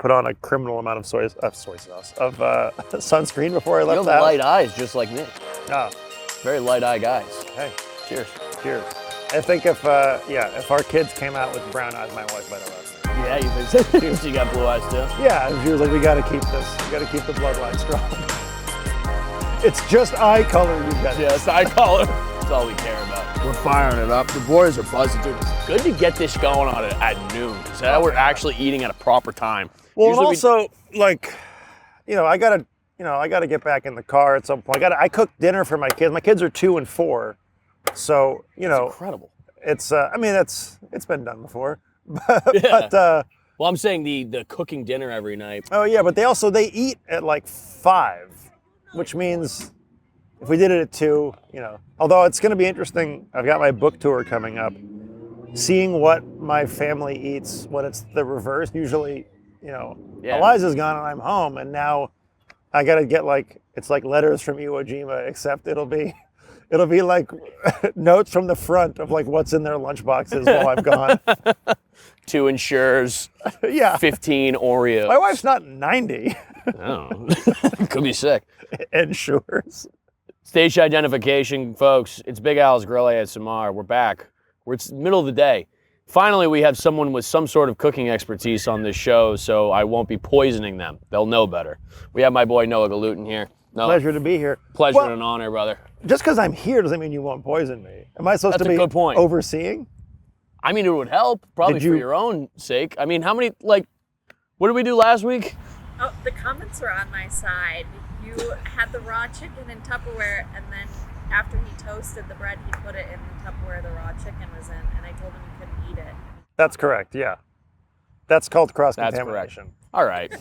put on a criminal amount of soy sauce, of sunscreen before I left You the have house. light eyes just like me. Oh, Very light eye guys. hey, Cheers. cheers. I think if our kids came out with brown eyes, my wife might arrest them. Yeah, you think so? You got blue eyes too? Yeah, and she was like, we gotta keep this. We gotta keep the bloodline strong. It's just eye color, you guys. Yes, eye color. That's all we care about. We're firing it up. The boys are buzzing, dude. It's good to get this going on at noon. So that we're actually eating at a proper time. Well, Usually and also, like, I gotta get back in the car at some point. I cook dinner for my kids. My kids are 2 and 4, so It's incredible. It's it's been done before. Yeah. But Well, I'm saying the cooking dinner every night. oh yeah, but they eat at like 5, which means if we did it at 2, although it's going to be interesting. I've got my book tour coming up. Seeing what my family eats when it's the reverse. Usually, Eliza's gone and I'm home, and now I got to get it's like letters from Iwo Jima, except it'll be like notes from the front of like what's in their lunchboxes while I'm gone. 2 Ensures, Yeah. 15 Oreos. My wife's not 90. Oh. Could be sick. Ensures. Station identification, folks. It's Big Al's Grill ASMR. We're back. It's the middle of the day. Finally, we have someone with some sort of cooking expertise on this show, so I won't be poisoning them. They'll know better. We have my boy Noah Galuten here. Noah, Pleasure to be here. pleasure Well, and an honor, brother. just because I'm here doesn't mean you won't poison me. Am I supposed That's to a be good point. overseeing? I mean, it would help, probably Did for you- your own sake. I mean, how many, what did we do last week? Oh, the comments were on my side. You had the raw chicken in Tupperware, and then after he toasted the bread, he put it in the Tupperware the raw chicken was in, and I told him he couldn't eat it. That's correct, yeah. That's called That's cross-contamination. correct. All right.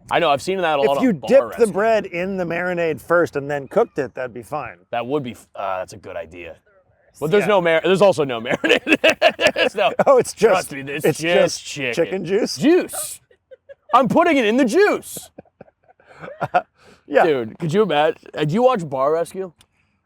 I know, I've seen that a lot If you on bar dipped the recipes. bread in the marinade first and then cooked it, that'd be fine. That would be, that's a good idea. But there's there's also no marinade. There's no, Oh, it's just trust me, it's it's just chicken juice. Juice. I'm putting it in the juice. Yeah. Dude, could you imagine? Do you watch Bar Rescue?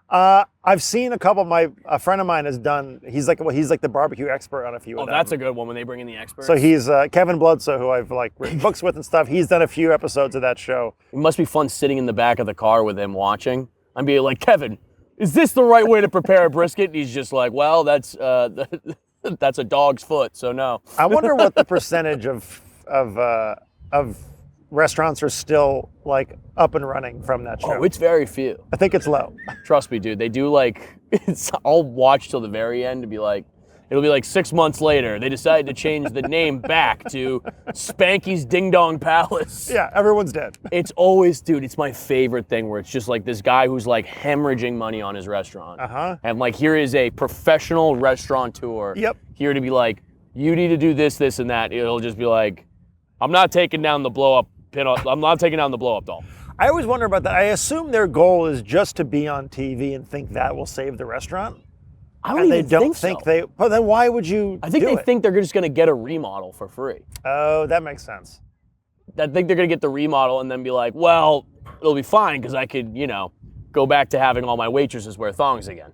I've seen a couple. A friend of mine has done. He's like the barbecue expert on a few. Oh, of them. that's a good one when they bring in the experts. So he's Kevin Bloodsoe, who I've written books with and stuff. He's done a few episodes of that show. It must be fun sitting in the back of the car with him watching. I'm being like, Kevin, is this the right way to prepare a brisket? And he's just like, well, that's a dog's foot, so no. I wonder what the percentage of restaurants are still up and running from that show. Oh, it's very few. I think it's low. Trust me, dude. They do I'll watch till the very end to be like, it'll be like 6 months later. They decided to change the name back to Spanky's Ding Dong Palace. Yeah, everyone's dead. It's always, dude, it's my favorite thing where it's just like this guy who's hemorrhaging money on his restaurant. Uh-huh. And here is a professional restaurateur. Yep. Here to be like, you need to do this, this, and that. It'll just be like, I'm not taking down the blow up doll. I always wonder about that. I assume their goal is just to be on TV and think that will save the restaurant. I don't And even they don't think so. they. But then why would you? I think do they it? think they're just going to get a remodel for free. Oh, that makes sense. I think they're going to get the remodel and then be like, well, it'll be fine because I could, go back to having all my waitresses wear thongs again.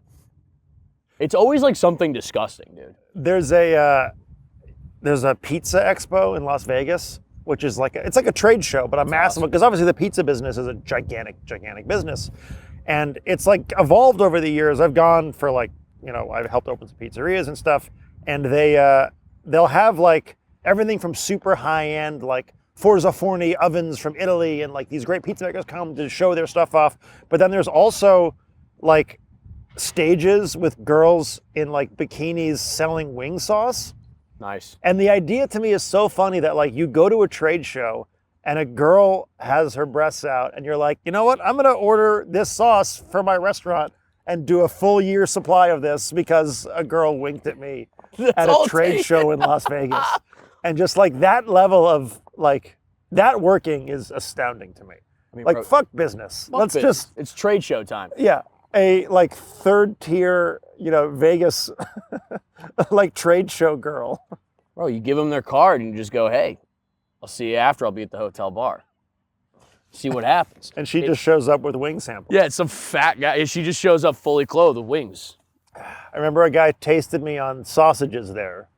It's always something disgusting, dude. There's a pizza expo in Las Vegas, which is it's like a trade show, but a massive, because obviously the pizza business is a gigantic business. And it's evolved over the years. I've gone for I've helped open some pizzerias and stuff. And they'll have everything from super high end, Forza Forni ovens from Italy, and these great pizza makers come to show their stuff off. But then there's also stages with girls in bikinis selling wing sauce. Nice. And the idea to me is so funny that you go to a trade show and a girl has her breasts out and you're like, you know what? I'm going to order this sauce for my restaurant and do a full year supply of this because a girl winked at me at a trade show in Las Vegas. And just that level of that working is astounding to me. I mean, fuck business. Let's just, it's trade show time. yeah, a third tier, Vegas trade show girl. Bro, you give them their card and you just go, hey, I'll see you after. I'll be at the hotel bar. See what happens. And she just shows up with wing samples. Yeah, it's some fat guy. She just shows up fully clothed with wings. I remember a guy tasted me on sausages there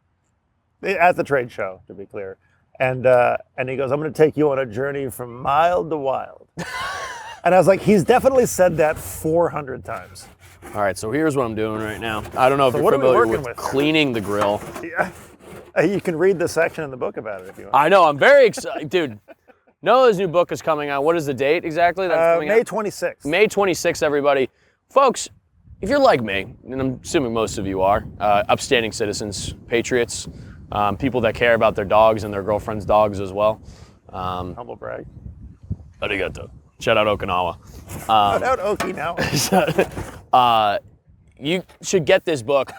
at the trade show, to be clear. And he goes, I'm going to take you on a journey from mild to wild. And I was like, he's definitely said that 400 times. All right, so here's what I'm doing right now. I don't know if So you're what are we familiar working with with? cleaning the grill. Yeah. You can read the section in the book about it if you want. I know, I'm very excited. Dude, Noah's new book is coming out. What is the date exactly that's coming May out? 26th. May 26th, everybody. Folks, if you're like me, and I'm assuming most of you are, upstanding citizens, patriots, people that care about their dogs and their girlfriends' dogs as well. Humble brag. Arigato. Shout out Okinawa. Shout out Okinawa. You should get this book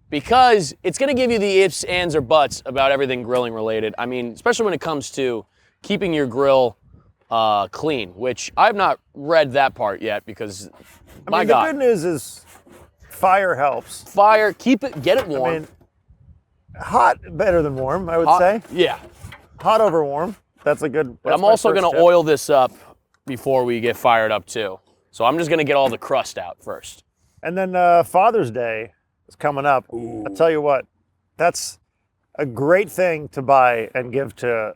because it's going to give you the ifs, ands, or buts about everything grilling related. I mean, especially when it comes to keeping your grill clean, which I've not read that part yet because, my God. The good news is fire helps. Fire, keep it, get it warm. I mean, hot better than warm, I would Hot- say. Yeah. Hot over warm. That's a good. But I'm also going to oil this up before we get fired up too. So I'm just going to get all the crust out first. And then Father's Day is coming up. Ooh. I'll tell you what, that's a great thing to buy and give to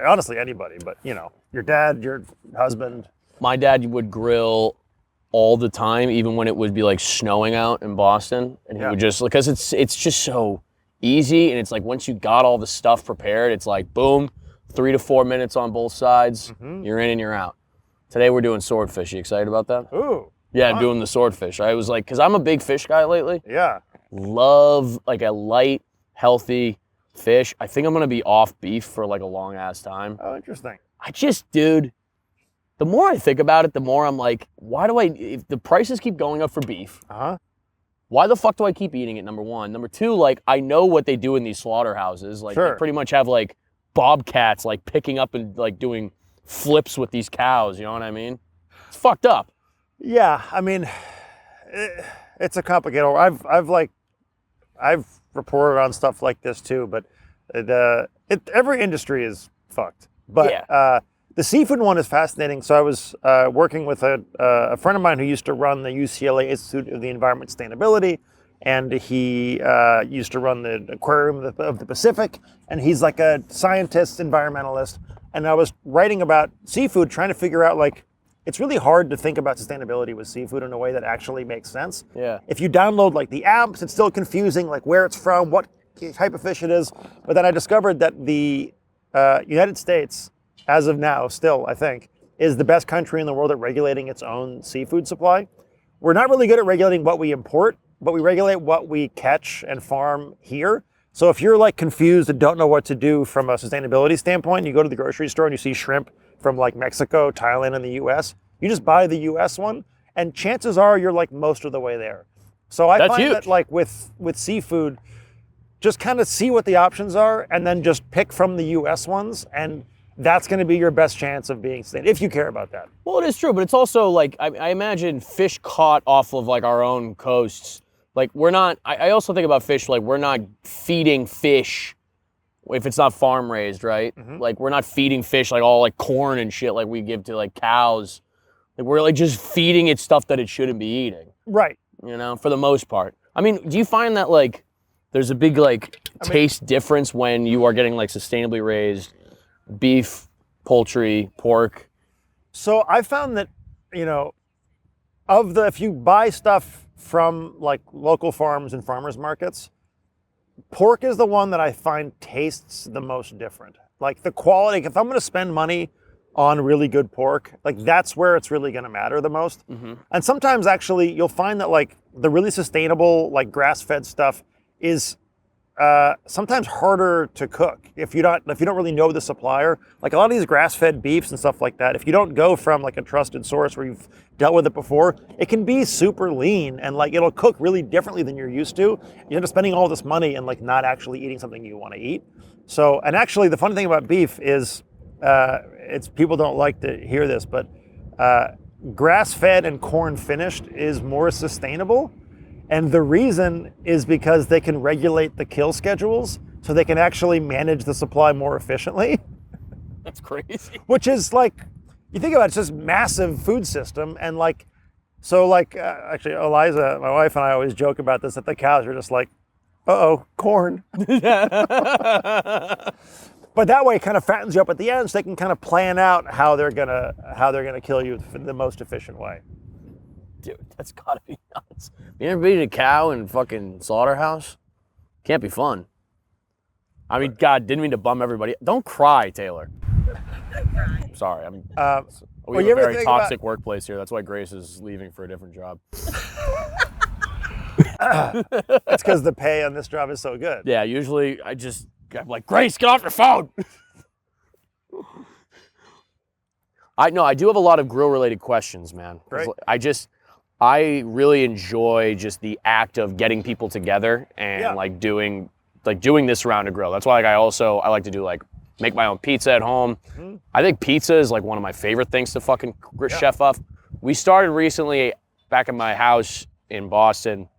honestly anybody, but you know, your dad, your husband. My dad would grill all the time, even when it would be like snowing out in Boston, and he would just, because it's just so easy, and it's like once you got all the stuff prepared, it's like boom, 3 to 4 minutes on both sides, you're in and you're out. Today we're doing swordfish. You excited about that? Ooh. Yeah, I'm doing the swordfish. I was like, because I'm a big fish guy lately. Yeah. Love like a light, healthy fish. I think I'm gonna be off beef for like a long ass time. Oh, interesting. I just, dude, the more I think about it, the more I'm like, why do if the prices keep going up for beef, why the fuck do I keep eating it, number one? Number two, like, I know what they do in these slaughterhouses. Like, they pretty much have, like, bobcats, like, picking up and, like, doing flips with these cows, you know what I mean? It's fucked up. Yeah, I mean, it's a complicated. I've reported on stuff like this too, but every industry is fucked. But the seafood one is fascinating. So I was working with a friend of mine who used to run the UCLA Institute of the Environment Sustainability, and he used to run the aquarium of the Pacific, and he's like a scientist, environmentalist. And I was writing about seafood, trying to figure out, like, it's really hard to think about sustainability with seafood in a way that actually makes sense. Yeah. If you download like the apps, it's still confusing, like where it's from, what type of fish it is. But then I discovered that the United States, as of now, still, I think, is the best country in the world at regulating its own seafood supply. We're not really good at regulating what we import, but we regulate what we catch and farm here. So if you're like confused and don't know what to do from a sustainability standpoint, you go to the grocery store and you see shrimp from like Mexico, Thailand, and the US, you just buy the US one, and chances are you're like most of the way there. So I find that like with seafood, just kind of see what the options are and then just pick from the US ones, and that's going to be your best chance of being sustainable, if you care about that. Well, it is true, but it's also like, I imagine fish caught off of like our own coasts. Like we're not, I also think about fish, like we're not feeding fish if it's not farm raised, right? Like we're not feeding fish like all like corn and shit like we give to like cows. Like we're like just feeding it stuff that it shouldn't be eating. Right. You know, for the most part. I mean, do you find that like there's a big like taste difference when you are getting like sustainably raised beef, poultry, pork? So I found that, you know, if you buy stuff from like local farms and farmers markets, pork is the one that I find tastes the most different. Like the quality, if I'm going to spend money on really good pork, like that's where it's really going to matter the most. And sometimes actually you'll find that like the really sustainable, like grass-fed stuff is sometimes harder to cook if you don't really know the supplier. Like a lot of these grass-fed beefs and stuff like that, if you don't go from like a trusted source where you've dealt with it before, it can be super lean and like it'll cook really differently than you're used to. You end up spending all this money and like not actually eating something you want to eat. So, and actually the funny thing about beef is, it's people don't like to hear this, but grass-fed and corn finished is more sustainable. And the reason is because they can regulate the kill schedules, so they can actually manage the supply more efficiently. That's crazy. Which is like, you think about it, it's just massive food system. And like, so like, actually Eliza, my wife, and I always joke about this, that the cows are just like, uh-oh, corn. But that way, it kind of fattens you up at the end, so they can kind of plan out how they're gonna kill you in the most efficient way. Dude, that's gotta be nuts. You ever beat a cow in fucking slaughterhouse? Can't be fun. I mean, God, didn't mean to bum everybody. Don't cry, Taylor. I'm sorry. We have a very toxic workplace here. That's why Grace is leaving for a different job. It's because the pay on this job is so good. Yeah, usually I'm like, Grace, get off your phone. I do have a lot of grill-related questions, man. Right. I really enjoy just the act of getting people together and doing this around a grill. That's why I like to do make my own pizza at home. Mm-hmm. I think pizza is like one of my favorite things to fucking chef up. We started recently back at my house in Boston.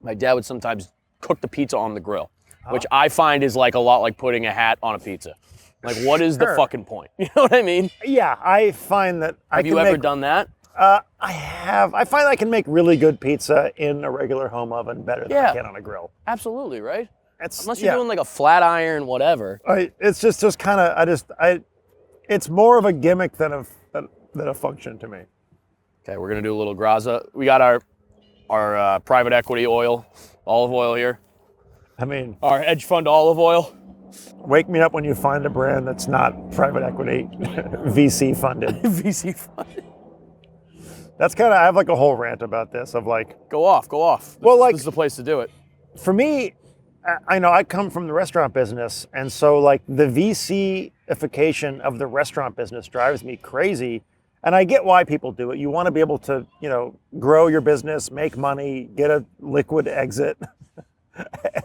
My dad would sometimes cook the pizza on the grill, which I find is like a lot like putting a hat on a pizza. Like, what is the fucking point? You know what I mean? Yeah, I find that Have you ever done that? I have. I find I can make really good pizza in a regular home oven better than I can on a grill. Absolutely, right? Unless you're doing like a flat iron, whatever. It's just kind of, it's more of a gimmick than a function to me. Okay, we're gonna do a little graza. We got our private equity olive oil here. I mean, our hedge fund olive oil. Wake me up when you find a brand that's not private equity, VC funded. VC funded. That's kind of, I have like a whole rant about this of like. Go off. Well, this is the place to do it. For me, I know I come from the restaurant business, and so like the VC-ification of the restaurant business drives me crazy. And I get why people do it. You want to be able to, grow your business, make money, get a liquid exit.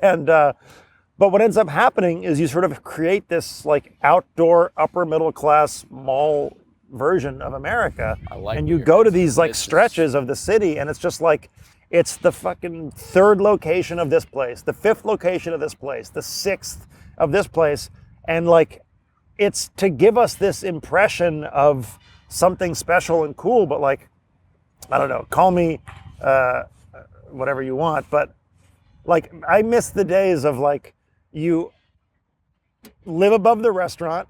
And, but what ends up happening is you sort of create this like outdoor upper middle class mall version of America. And you go to these like stretches of the city, and it's just like, it's the fucking third location of this place, the fifth location of this place, the sixth of this place. And like, it's to give us this impression of something special and cool, but like, I don't know, call me whatever you want, but like, I miss the days of like, you live above the restaurant,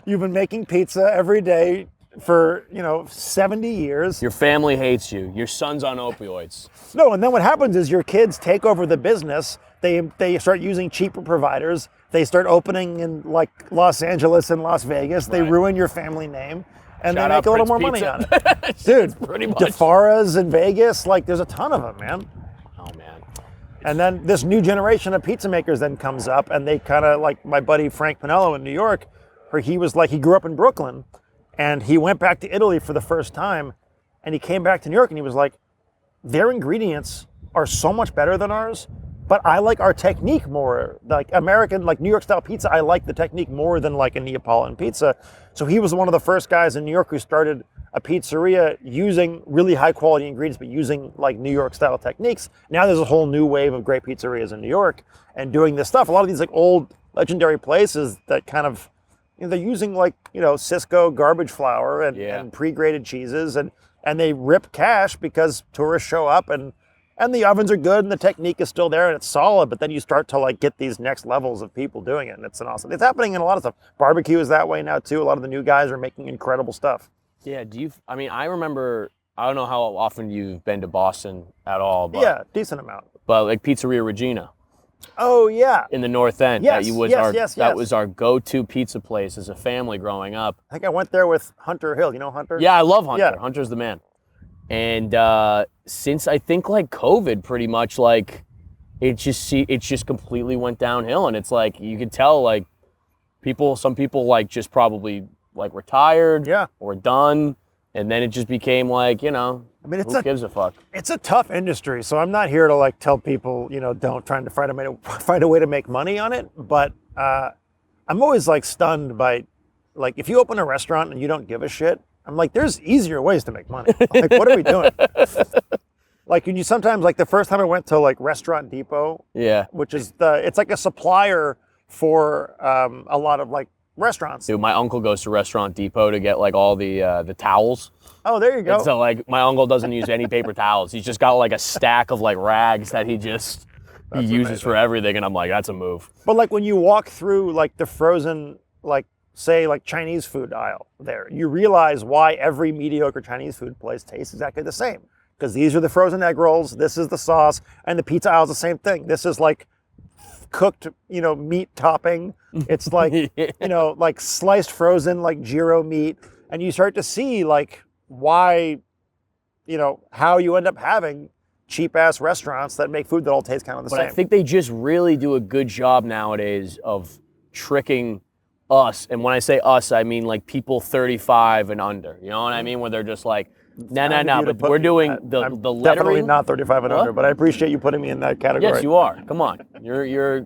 you've been making pizza every day for 70 years. Your family hates you. Your son's on opioids. No, and then what happens is your kids take over the business. They start using cheaper providers. They start opening in like Los Angeles and Las Vegas. They ruin your family name, and they make a little more money on it. Dude, pretty much. DeFara's in Vegas, like there's a ton of them, man. Oh man. And then this new generation of pizza makers then comes up, and they kind of like my buddy Frank Pinello in New York, where he grew up in Brooklyn, and he went back to Italy for the first time, and he came back to New York, and he was like, their ingredients are so much better than ours, but I like our technique more. Like American, like New York style pizza, I like the technique more than like a Neapolitan pizza. So he was one of the first guys in New York who started a pizzeria using really high quality ingredients, but using like New York style techniques. Now there's a whole new wave of great pizzerias in New York and doing this stuff. A lot of these like old legendary places that kind of, they're using like, Cisco garbage flour and pre-grated cheeses, and they rip cash because tourists show up and the ovens are good and the technique is still there and it's solid, but then you start to like get these next levels of people doing it, and it's it's happening in a lot of stuff. Barbecue is that way now too. A lot of the new guys are making incredible stuff. Yeah, I remember, I don't know how often you've been to Boston at all, but yeah, decent amount. But like Pizzeria Regina. Oh yeah. In the North End. Yes, That was our go-to pizza place as a family growing up. I think I went there with Hunter Hill. You know Hunter? Yeah, I love Hunter. Yeah. Hunter's the man. And since I think like COVID, pretty much like it just completely went downhill, and it's like you could tell like some people like just probably like retired or done, and then it just became like, who gives a fuck? It's a tough industry, so I'm not here to like tell people, don't trying to find a way to make money on it, but I'm always like stunned by like if you open a restaurant and you don't give a shit, I'm like, there's easier ways to make money. Like, what are we doing? Like, you sometimes, like the first time I went to like Restaurant Depot, which is it's like a supplier for a lot of like restaurants. Dude, my uncle goes to Restaurant Depot to get like all the towels. Oh, there you go. And so like my uncle doesn't use any paper towels. He's just got like a stack of like rags that he just he uses for everything, and I'm like, that's a move. But like when you walk through like the frozen, like say like Chinese food aisle there, you realize why every mediocre Chinese food place tastes exactly the same. Because these are the frozen egg rolls, this is the sauce, and the pizza aisle is the same thing. This is like cooked, meat topping. It's like, like sliced frozen, like gyro meat. And you start to see like why, how you end up having cheap ass restaurants that make food that all taste kind of the same. But I think they just really do a good job nowadays of tricking us. And when I say us, I mean like people 35 and under. You know what I mean? Where they're just like, no, but we're doing the lettering. Definitely not 35 and under, but I appreciate you putting me in that category. Yes, you are. Come on. You're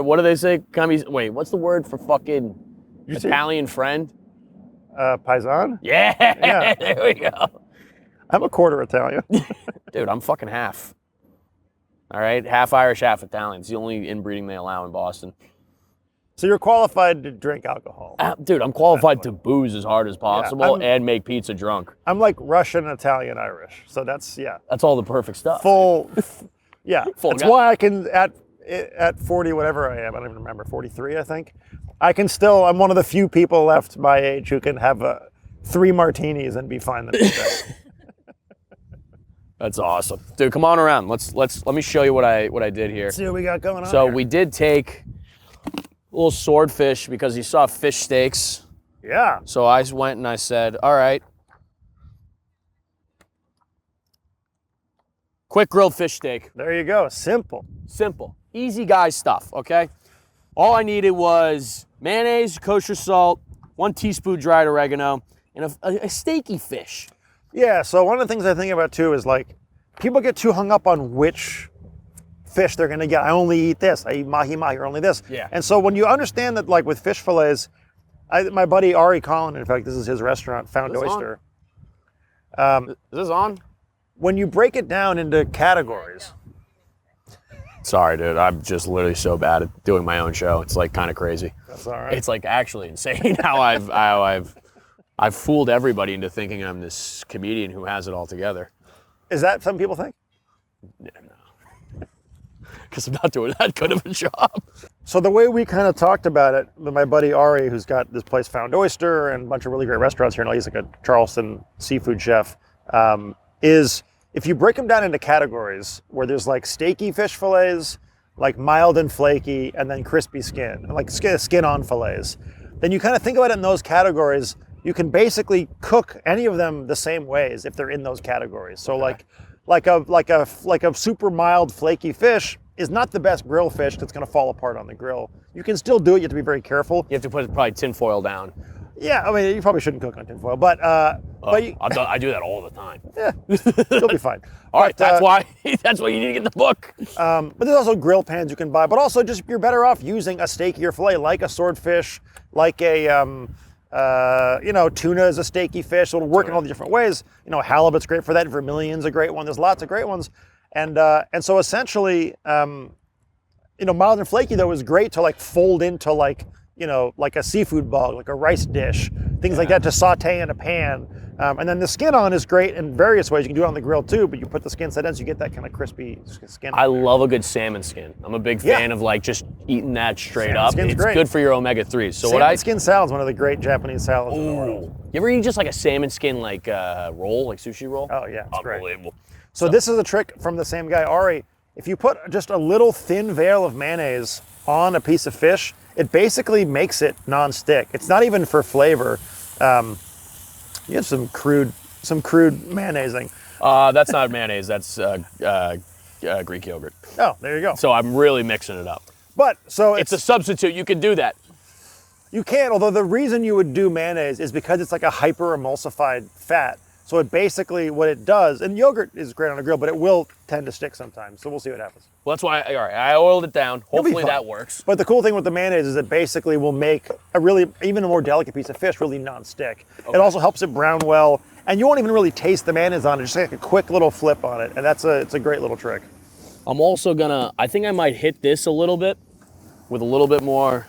what do they say? Wait, what's the word for fucking Italian friend? Paisan? Yeah, there we go. I'm a quarter Italian. Dude, I'm fucking half. All right? Half Irish, half Italian. It's the only inbreeding they allow in Boston. So you're qualified to drink alcohol. Dude, I'm qualified to booze as hard as possible and make pizza drunk. I'm like Russian, Italian, Irish. So that's all the perfect stuff. Full Full That's guy. why I can, at 40, whatever I am, I don't even remember, 43, I think. I'm one of the few people left my age who can have 3 martinis and be fine the next day. That's awesome. Dude, come on around. Let me show you what I did here. Let's see what we got going on So here. we did take a little swordfish because you saw fish steaks. Yeah. So I went and I said, all right. Quick grilled fish steak. There you go. Simple. Simple. Easy guy stuff, okay? All I needed was mayonnaise, kosher salt, 1 teaspoon dried oregano, and a steaky fish. Yeah, so one of the things I think about too is like, people get too hung up on which fish they're gonna get. I only eat this, I eat mahi-mahi, or only this. Yeah. And so when you understand that like with fish fillets, my buddy Ari Collin, in fact, this is his restaurant, Found Is this Oyster. Is this on? When you break it down into categories, Sorry, dude. I'm just literally so bad at doing my own show. It's like kind of crazy. that's all right. It's like actually insane how I've fooled everybody into thinking I'm this comedian who has it all together. Is that some people think? Yeah, no. Because I'm not doing that good of a job. So the way we kind of talked about it, my buddy Ari, who's got this place Found Oyster and a bunch of really great restaurants here, and he's like a Charleston seafood chef, is if you break them down into categories where there's like steaky fish fillets, like mild and flaky, and then crispy skin, like skin on fillets, then you kind of think about it in those categories. You can basically cook any of them the same ways if they're in those categories. So like a super mild flaky fish is not the best grill fish that's going to fall apart on the grill. You can still do it. You have to be very careful. You have to put probably tinfoil down. Yeah, I mean, you probably shouldn't cook on tinfoil, but I do that all the time. yeah, you'll be fine. All right, that's why you need to get the book. But there's also grill pans you can buy, but also just you're better off using a steakier fillet, like a swordfish, like a tuna is a steaky fish. It'll work in all the different ways. Halibut's great for that. Vermilion's a great one. There's lots of great ones, and so essentially, mild and flaky though is great to like fold into like a seafood bog, like a rice dish, things like that to saute in a pan. And then the skin on is great in various ways. You can do it on the grill too, but you put the skin side in so you get that kind of crispy skin. I love a good salmon skin. I'm a big fan of like just eating that straight up. Skin's It's great. good for your omega-3s. So salmon skin salad is one of the great Japanese salads in the world. You ever eat just like a salmon skin like roll, like sushi roll? Oh yeah, it's great. Unbelievable. So this is a trick from the same guy, Ari. If you put just a little thin veil of mayonnaise on a piece of fish, it basically makes it non-stick. It's not even for flavor. You have some crude mayonnaising. That's not mayonnaise. That's Greek yogurt. Oh, there you go. So I'm really mixing it up. But so It's a substitute. You can do that. you can, although the reason you would do mayonnaise is because it's like a hyper emulsified fat. So it basically, what it does, and yogurt is great on a grill, but it will tend to stick sometimes. So we'll see what happens. Well, that's why I oiled it down. You'll be Hopefully fine. that works. But the cool thing with the mayonnaise is it basically will make even a more delicate piece of fish really non-stick. Okay. It also helps it brown well, and you won't even really taste the mayonnaise on it, just like a quick little flip on it, and it's a great little trick. I'm also I think I might hit this a little bit with a little bit more.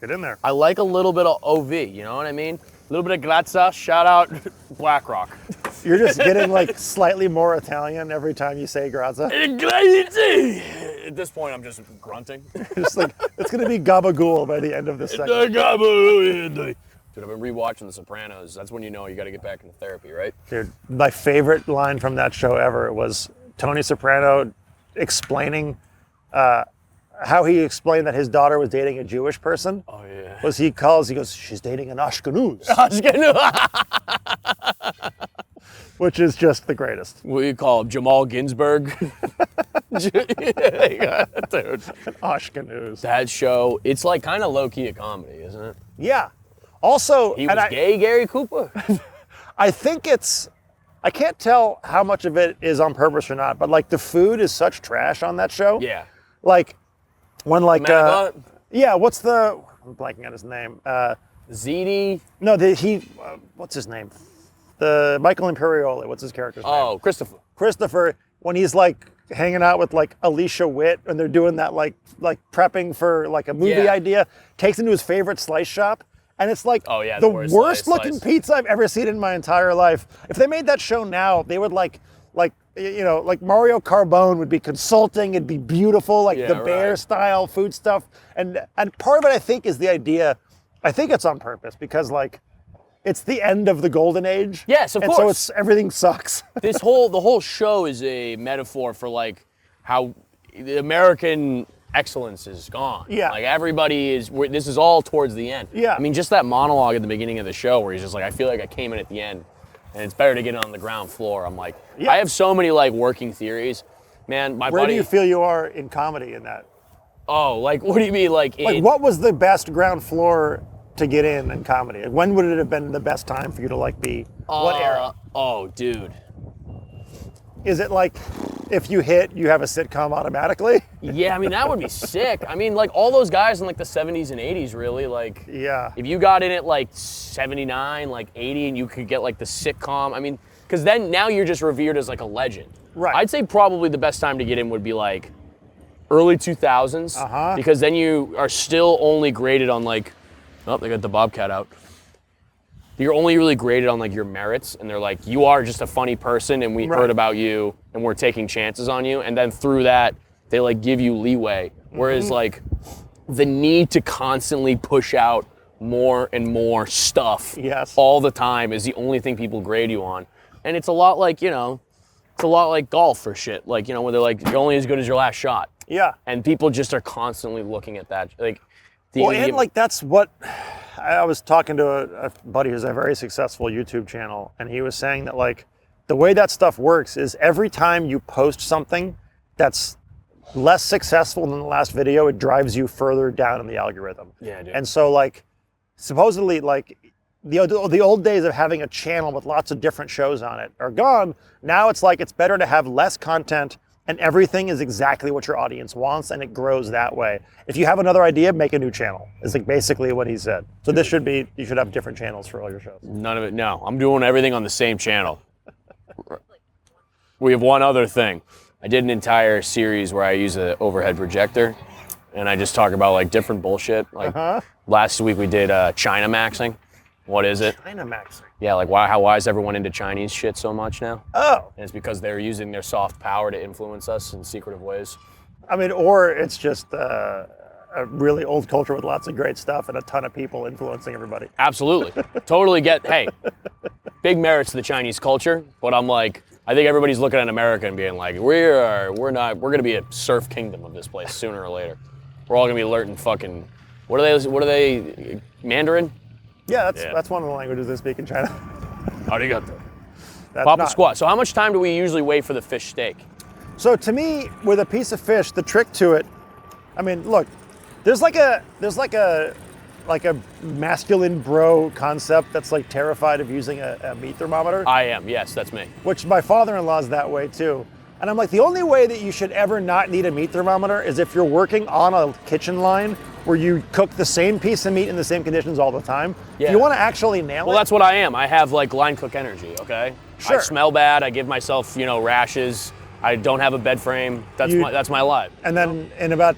Get in there. I like a little bit of OV, you know what I mean? A little bit of grazza, shout out BlackRock. You're just getting like slightly more Italian every time you say grazie. At this point, I'm just grunting. Just like it's gonna be gabagool by the end of this segment. Dude, I've been rewatching The Sopranos. That's when you know you got to get back into therapy, right? Dude, my favorite line from that show ever was Tony Soprano explaining how he explained that his daughter was dating a Jewish person. Oh yeah. He goes, she's dating an Ashkenaz, which is just the greatest. What do you call him? Jamal Ginsburg? Dude, Ashkenaz. that show, it's like kind of low-key a comedy, isn't it? Yeah. Also, He was gay, Gary Cooper? I think I can't tell how much of it is on purpose or not, but like the food is such trash on that show. Yeah. Like when like Matt what's the I'm blanking on his name. ZD? No, what's his name? The Michael Imperioli. What's his character's name? Oh, Christopher. Christopher, when he's like hanging out with like Alicia Witt and they're doing that like prepping for like a movie idea, takes him to his favorite slice shop. And it's like the worst looking pizza I've ever seen in my entire life. If they made that show now, they would like Mario Carbone would be consulting. It'd be beautiful, like the Bear style food stuff. And part of it, I think, is the idea. I think it's on purpose because like it's the end of the golden age. Yes, of course. So everything sucks. The whole show is a metaphor for like how the American excellence is gone. Yeah. Like everybody this is all towards the end. Yeah. I mean, just that monologue at the beginning of the show where he's just like, I feel like I came in at the end and it's better to get it on the ground floor. I'm like, I have so many like working theories. Man, Where do you feel you are in comedy in that? Oh, like what do you mean? Like what was the best ground floor to get in comedy? Like, when would it have been the best time for you to like be? What era? Oh, dude. Is it like if you hit, you have a sitcom automatically? Yeah, I mean, that would be sick. I mean, like all those guys in like the 70s and 80s, really, like, if you got in at like 79, like 80, and you could get like the sitcom, I mean, because then now you're just revered as like a legend. Right. I'd say probably the best time to get in would be like early 2000s, because then you are still only graded on like, oh, they got the Bobcat out. You're only really graded on like your merits, and they're like, you are just a funny person, and we heard about you, and we're taking chances on you. And then through that, they like give you leeway. Whereas like the need to constantly push out more and more stuff all the time is the only thing people grade you on. And it's a lot like, it's a lot like golf or shit. Like, where they're like, you're only as good as your last shot. Yeah. And people just are constantly looking at that. Like, that's what I was talking to a buddy who's a very successful YouTube channel, and he was saying that like the way that stuff works is every time you post something that's less successful than the last video, it drives you further down in the algorithm. Yeah, dude. And so like supposedly like the old days of having a channel with lots of different shows on it are gone. Now it's like it's better to have less content and everything is exactly what your audience wants, and it grows that way. If you have another idea, make a new channel, is like basically what he said. So you should have different channels for all your shows. None of it, no. I'm doing everything on the same channel. We have one other thing. I did an entire series where I use an overhead projector, and I just talk about like different bullshit. Like last week we did China maxing. What is it? China maxing. Yeah, like why is everyone into Chinese shit so much now? Oh. And it's because they're using their soft power to influence us in secretive ways. I mean, or it's just a really old culture with lots of great stuff and a ton of people influencing everybody. Absolutely. Totally hey, big merits to the Chinese culture, but I'm like, I think everybody's looking at America and being like, we're gonna be a surf kingdom of this place sooner or later. We're all gonna be learning fucking, what are they, Mandarin? Yeah, that's one of the languages they speak in China. Arigato. Papa squat. So how much time do we usually wait for the fish steak? So to me, with a piece of fish, the trick to it, I mean, look, there's like a masculine bro concept that's like terrified of using a meat thermometer. I am, yes, that's me. Which my father-in-law's that way too. And I'm like, the only way that you should ever not need a meat thermometer is if you're working on a kitchen line where you cook the same piece of meat in the same conditions all the time. Yeah. If you want to actually nail it. Well, that's what I am. I have like line cook energy, okay? Sure. I smell bad. I give myself, rashes. I don't have a bed frame. That's my life. And then in about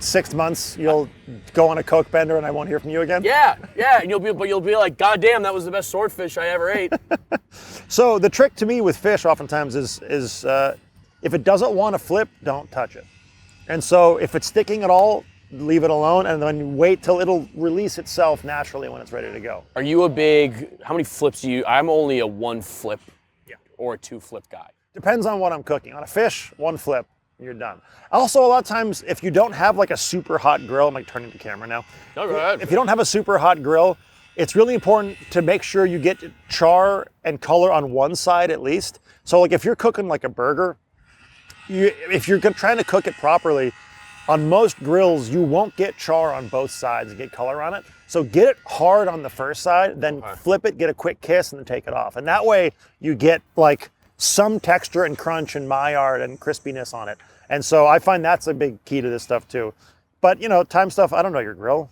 6 months, you'll go on a Coke bender and I won't hear from you again? Yeah, and you'll be like, God damn, that was the best swordfish I ever ate. So the trick to me with fish oftentimes is if it doesn't want to flip, don't touch it. And so if it's sticking at all, leave it alone and then wait till it'll release itself naturally when it's ready to go. Are you how many flips do you, I'm only a 1 flip or a 2 flip guy. Depends on what I'm cooking. On a fish, 1 flip, you're done. Also, a lot of times, if you don't have like a super hot grill, I'm like turning the camera now. No, go ahead. If you don't have a super hot grill, it's really important to make sure you get char and color on one side at least. So like if you're cooking like a burger, if you're trying to cook it properly, on most grills, you won't get char on both sides and get color on it. So get it hard on the first side, then flip it, get a quick kiss, and then take it off. And that way you get like some texture and crunch and Maillard and crispiness on it. And so I find that's a big key to this stuff too. But you know, time stuff, I don't know your grill.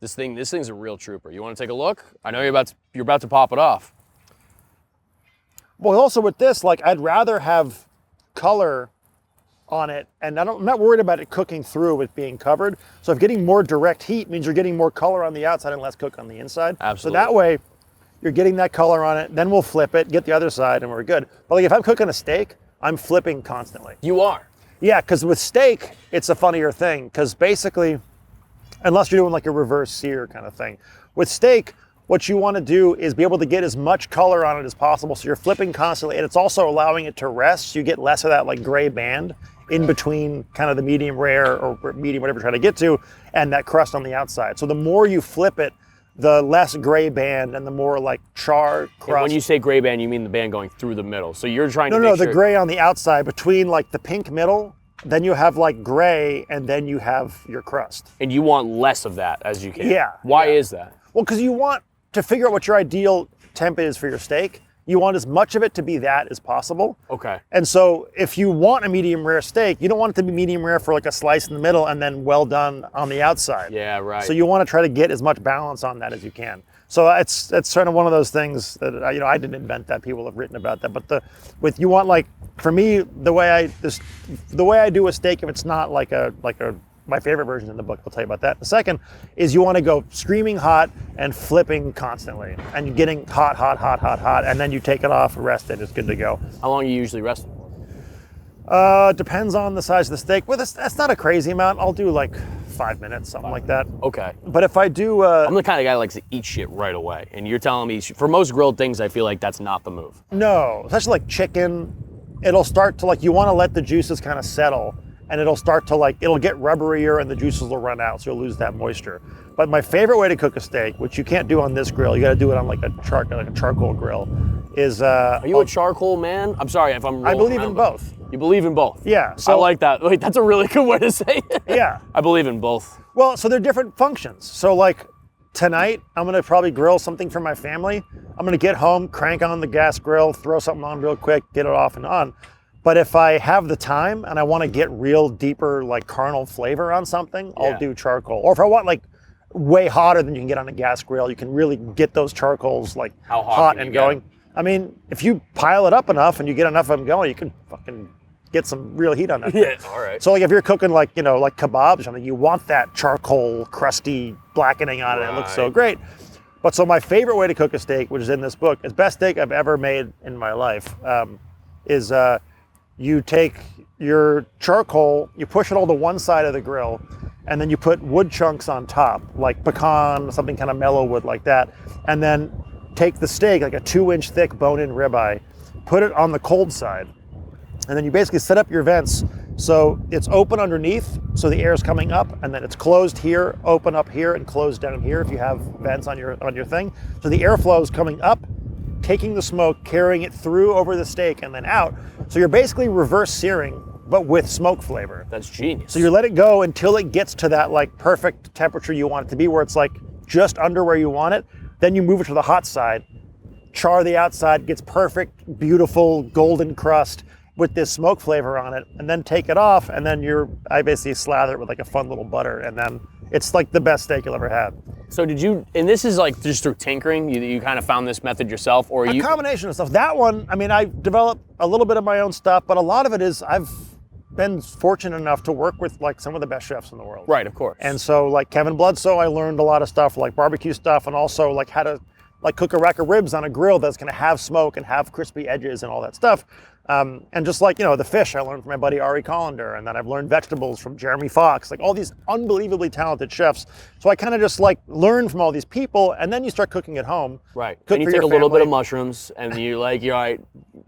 This thing's a real trooper. You want to take a look? I know you're about to pop it off. Well, also with this, like I'd rather have color on it, and I'm not worried about it cooking through with being covered. So if getting more direct heat means you're getting more color on the outside and less cook on the inside. Absolutely. So that way, you're getting that color on it, then we'll flip it, get the other side, and we're good. But like if I'm cooking a steak, I'm flipping constantly. You are? Yeah, because with steak, it's a funnier thing, because basically, unless you're doing like a reverse sear kind of thing, with steak, what you want to do is be able to get as much color on it as possible, so you're flipping constantly, and it's also allowing it to rest, so you get less of that like gray band in between kind of the medium rare or medium, whatever you're trying to get to, and that crust on the outside. So the more you flip it, the less gray band and the more like char crust. And when you say gray band, you mean the band going through the middle. So you're trying to No, the gray on the outside between like the pink middle, then you have like gray, and then you have your crust. And you want less of that as you can. Yeah. Why is that? Well, because you want to figure out what your ideal temp is for your steak. You want as much of it to be that as possible. Okay. And so if you want a medium rare steak, you don't want it to be medium rare for like a slice in the middle and then well done on the outside. Yeah, right. So you want to try to get as much balance on that as you can. So it's sort of one of those things that I didn't invent that. People have written about that. But you want like, for me, the way I do a steak, if it's not like my favorite version in the book, I'll tell you about that. The second is you want to go screaming hot and flipping constantly, and you're getting hot, and then you take it off, rest it, it's good to go. How long are you usually resting for? Depends on the size of the steak. Well, that's not a crazy amount. I'll do like 5 minutes, something like that. Okay. But if I do... I'm the kind of guy that likes to eat shit right away, and you're telling me, for most grilled things, I feel like that's not the move. No, especially like chicken, it'll start to like, you want to let the juices kind of settle, and it'll start to like, it'll get rubberier and the juices will run out, so you'll lose that moisture. But my favorite way to cook a steak, which you can't do on this grill, you got to do it on like a charcoal grill, is... Are you a charcoal man? I'm sorry if I'm I believe in both. You believe in both? Yeah. So I like that. Wait, that's a really good way to say it. Yeah. I believe in both. Well, so they're different functions. So like tonight, I'm gonna probably grill something for my family. I'm gonna get home, crank on the gas grill, throw something on real quick, get it off and on. But if I have the time and I want to get real deeper like carnal flavor on something, I'll do charcoal. Or if I want like way hotter than you can get on a gas grill, you can really get those charcoals like hot and going. I mean, if you pile it up enough and you get enough of them going, you can fucking get some real heat on that. Yeah, all right. So like if you're cooking like, you know, like kebabs or something, you want that charcoal, crusty blackening on it. It looks so great. But so my favorite way to cook a steak, which is in this book, is best steak I've ever made in my life, is you take your charcoal, you push it all to one side of the grill, and then you put wood chunks on top, like pecan, something kind of mellow wood like that, and then take the steak, like a 2-inch thick bone-in ribeye, put it on the cold side, and then you basically set up your vents so it's open underneath, so the air is coming up, and then it's closed here, open up here, and closed down here if you have vents on your thing. So the airflow is coming up, taking the smoke, carrying it through over the steak, and then out. So you're basically reverse searing, but with smoke flavor. That's genius. So you let it go until it gets to that like perfect temperature you want it to be, where it's like just under where you want it. Then you move it to the hot side, char the outside, gets perfect, beautiful golden crust with this smoke flavor on it, and then take it off, and then I basically slather it with like a fun little butter, and then it's like the best steak you'll ever have. So and this is like just through tinkering, you kind of found this method yourself, or a combination of stuff. That one, I mean, I developed a little bit of my own stuff, but a lot of it is I've been fortunate enough to work with like some of the best chefs in the world. Right, of course. And so like Kevin Bloodsoe, I learned a lot of stuff like barbecue stuff, and also like how to like cook a rack of ribs on a grill that's going to have smoke and have crispy edges and all that stuff. And just like, the fish I learned from my buddy Ari Collender, and then I've learned vegetables from Jeremy Fox, like all these unbelievably talented chefs. So I kind of just like learn from all these people, and then you start cooking at home. Right. Cook And you for take your a little bit of family. mushrooms, and you're all right,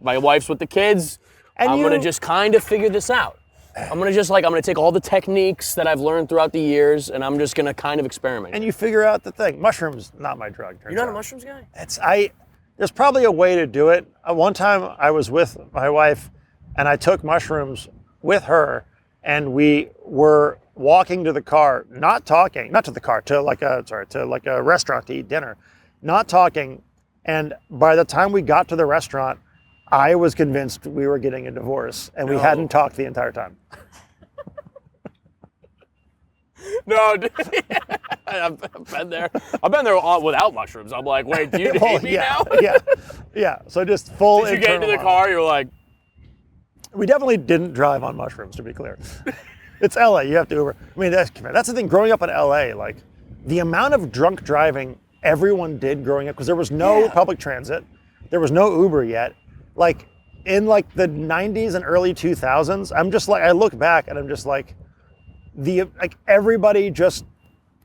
my wife's with the kids. And I'm you- gonna just kind of figure this out. I'm gonna take all the techniques that I've learned throughout the years, and I'm just gonna kind of experiment. And you figure out the thing. Mushrooms, not my drug. You're not a out. mushrooms guy? There's probably a way to do it. One time I was with my wife and I took mushrooms with her, and we were walking to the car, not to the car, to like a restaurant to eat dinner, not talking. And by the time we got to the restaurant, I was convinced we were getting a divorce, and we hadn't talked the entire time. No, dude. I've been there. I've been there without mushrooms. I'm like, wait, do you hate me now? yeah. So just full. Did you get into the internal car? You're like, We definitely didn't drive on mushrooms, to be clear. It's LA, you have to Uber. I mean, that's the thing, growing up in LA, like the amount of drunk driving everyone did growing up, because there was no public transit, there was no Uber yet. Like in like the 90s and early 2000s, I'm just like, I look back and I'm just like, everybody just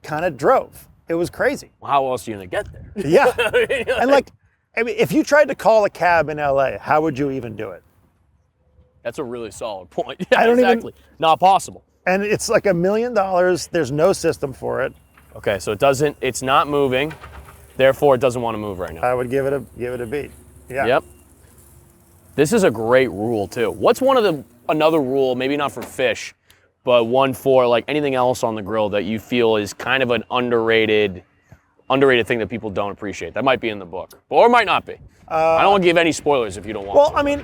kind of drove. It was crazy. well, how else are you gonna get there? Yeah. And like, I mean, if you tried to call a cab in LA, how would you even do it? That's a really solid point. Yeah, I don't even- exactly. Not possible. And it's like $1 million. There's no system for it. Okay, so it's not moving, therefore it doesn't want to move right now. I would give it a beat. Yeah. Yep. This is a great rule too. What's another rule, maybe not for fish, but one for like anything else on the grill that you feel is kind of an underrated thing that people don't appreciate? That might be in the book, or it might not be. I don't want to give any spoilers if you don't want Well, to. I mean,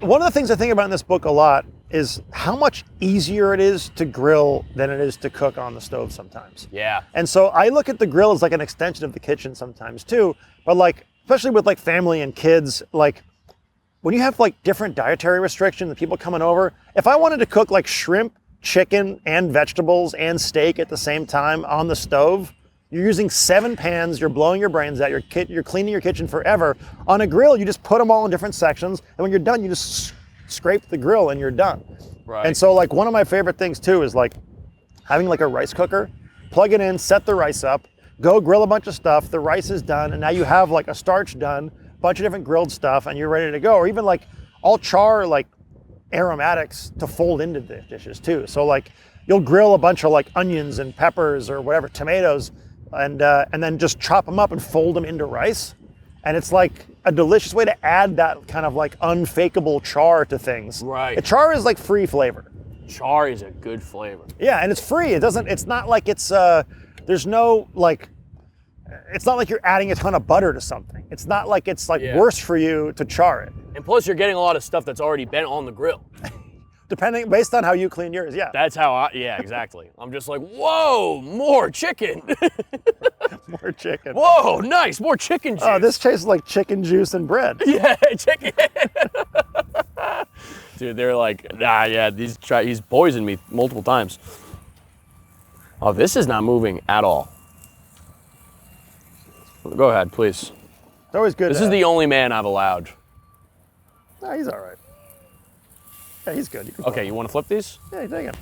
one of the things I think about in this book a lot is how much easier it is to grill than it is to cook on the stove sometimes. Yeah. And so I look at the grill as like an extension of the kitchen sometimes too. But like, especially with like family and kids, like when you have like different dietary restrictions and people coming over, if I wanted to cook like shrimp, chicken, and vegetables and steak at the same time on the stove, you're using 7 pans, you're blowing your brains out, you're cleaning your kitchen forever. On a grill, you just put them all in different sections, and when you're done, you just scrape the grill and you're done. Right. And so like one of my favorite things too is like having like a rice cooker, plug it in, set the rice up, go grill a bunch of stuff, the rice is done, and now you have like a starch done, bunch of different grilled stuff, and you're ready to go. Or even like I'll char like aromatics to fold into the dishes too. So like you'll grill a bunch of like onions and peppers or whatever, tomatoes, and then just chop them up and fold them into rice. And it's like a delicious way to add that kind of like unfakeable char to things. Right. The char is like free flavor. Char is a good flavor. Yeah, and it's free. It's not like there's no like, it's not like you're adding a ton of butter to something. It's not like it's like worse for you to char it. And plus you're getting a lot of stuff that's already been on the grill. Based on how you clean yours, yeah. That's how exactly. I'm just like, whoa, more chicken. More chicken. Whoa, nice, more chicken juice. Oh, this tastes like chicken juice and bread. Yeah, chicken. Dude, they're like, he's poisoned me multiple times. Oh, this is not moving at all. Go ahead, please. It's always good. This is the only man I've allowed. No, he's all right. Yeah, he's good. Okay, you want to flip these? Yeah, take him.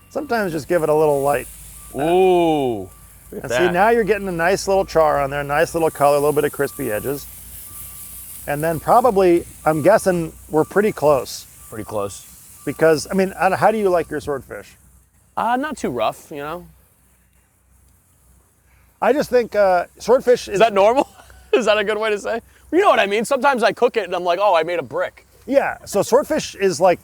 Sometimes just give it a little light. Ooh. Look at And that. see, now you're getting a nice little char on there, nice little color, a little bit of crispy edges. And then probably, I'm guessing we're pretty close. Pretty close. Because, I mean, how do you like your swordfish? Not too rough, you know? I just think swordfish Is that normal? Is that a good way to say? You know what I mean? Sometimes I cook it and I'm like, oh, I made a brick. Yeah, so swordfish is like,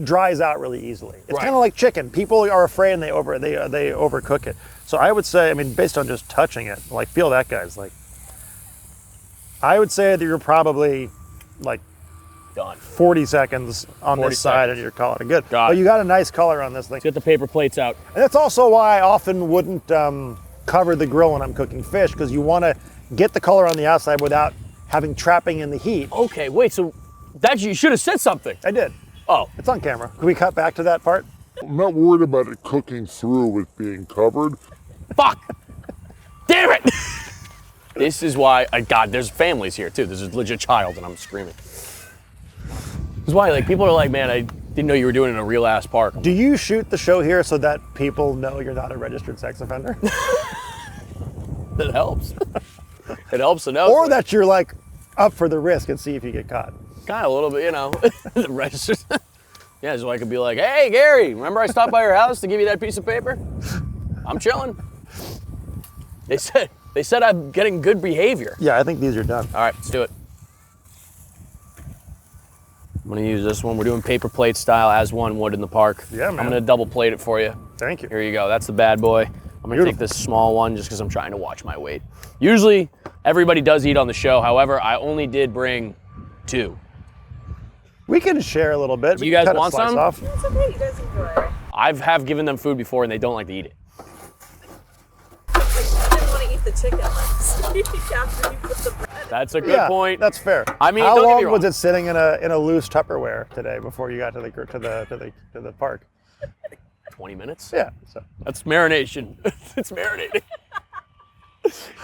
dries out really easily. It's Right. kind of like chicken. People are afraid and they overcook it. So I would say, I mean, based on just touching it, like feel that guy's like, I would say that you're probably like Done. 40 seconds on 40 this side seconds. and you're calling it good. Got But it. you got a nice color on this thing. Get the paper plates out. And that's also why I often wouldn't cover the grill when I'm cooking fish, because you want to get the color on the outside without having trapping in the heat. Okay, wait, so that you should have said something. I did. Oh, It's on camera. Can we cut back to that part? I'm not worried about it cooking through with being covered. fuck! Damn it! This is why, God, there's families here too. There's a legit child and I'm screaming. This is why, like, people are like, man, I didn't know you were doing it in a real ass park. Do you shoot the show here so that people know you're not a registered sex offender? It helps. It helps to know. Or that you're like up for the risk and see if you get caught. Kind of a little bit, you know, the register. Yeah, so I could be like, hey, Gary, remember I stopped by your house to give you that piece of paper? I'm chilling. They said I'm getting good behavior. Yeah, I think these are done. All right, let's do it. I'm gonna use this one. We're doing paper plate style as one would in the park. Yeah, man. I'm gonna double plate it for you. Thank you. Here you go. That's the bad boy. I'm gonna take this small one just because I'm trying to watch my weight. Usually, everybody does eat on the show. However, I only did bring 2. We can share a little bit. Do you guys want some? Off. It's okay, you guys enjoy it. I have given them food before and they don't like to eat it. I didn't want to eat the chicken after you put the bread. That's a good point. That's fair. I mean, how don't get me long was wrong. it sitting in a loose Tupperware today before you got to the park? 20 minutes? Yeah. So That's marination. It's marinating.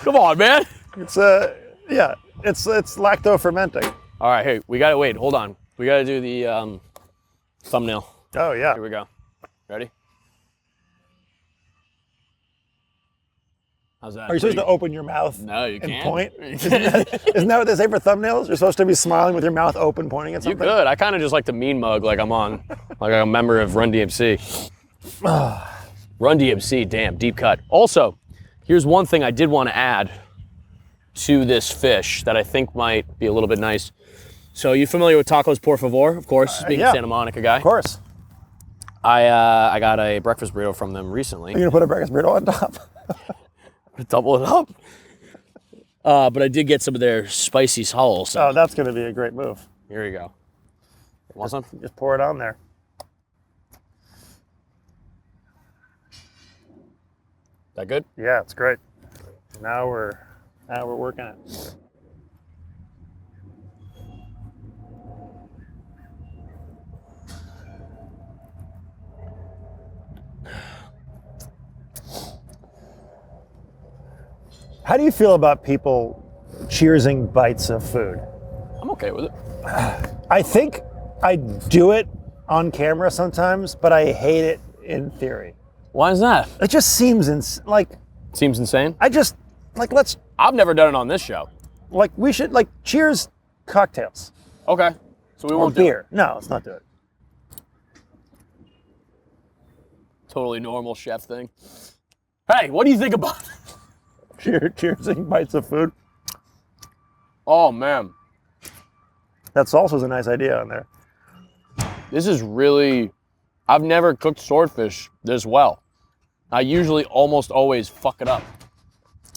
Come on, man. it's it's lacto fermenting. All right, hey, we gotta wait. Hold on. We gotta do the thumbnail. Oh yeah. Here we go. Ready? How's that? Are you supposed to open your mouth No, you and can't. point? Isn't that what they say for thumbnails? You're supposed to be smiling with your mouth open, pointing at You something. could. I kind of just like to mean mug like I'm on, like I'm a member of Run DMC. Run DMC, damn, deep cut. Also, here's one thing I did want to add to this fish that I think might be a little bit nice. So you familiar with Tacos Por Favor, of course, being yeah. a Santa Monica guy. Of course. I got a breakfast burrito from them recently. You're gonna put a breakfast burrito on top. Double it up. But I did get some of their spicy salsa. Oh, that's gonna be a great move. Here you go. Want some? Just pour it on there. That good? Yeah, it's great. Now we're working it. How do you feel about people cheersing bites of food? I'm okay with it. I think I do it on camera sometimes, but I hate it in theory. Why is that? It just seems Seems insane. let's I've never done it on this show. we should cheers cocktails Okay. So we or won't do it. beer. No, let's not do it. Totally normal chef thing. Hey, what do you think about it? Cheersing bites of food. Oh man, That salsa's a nice idea on there. this is really, I've never cooked swordfish this well. I usually almost always fuck it up.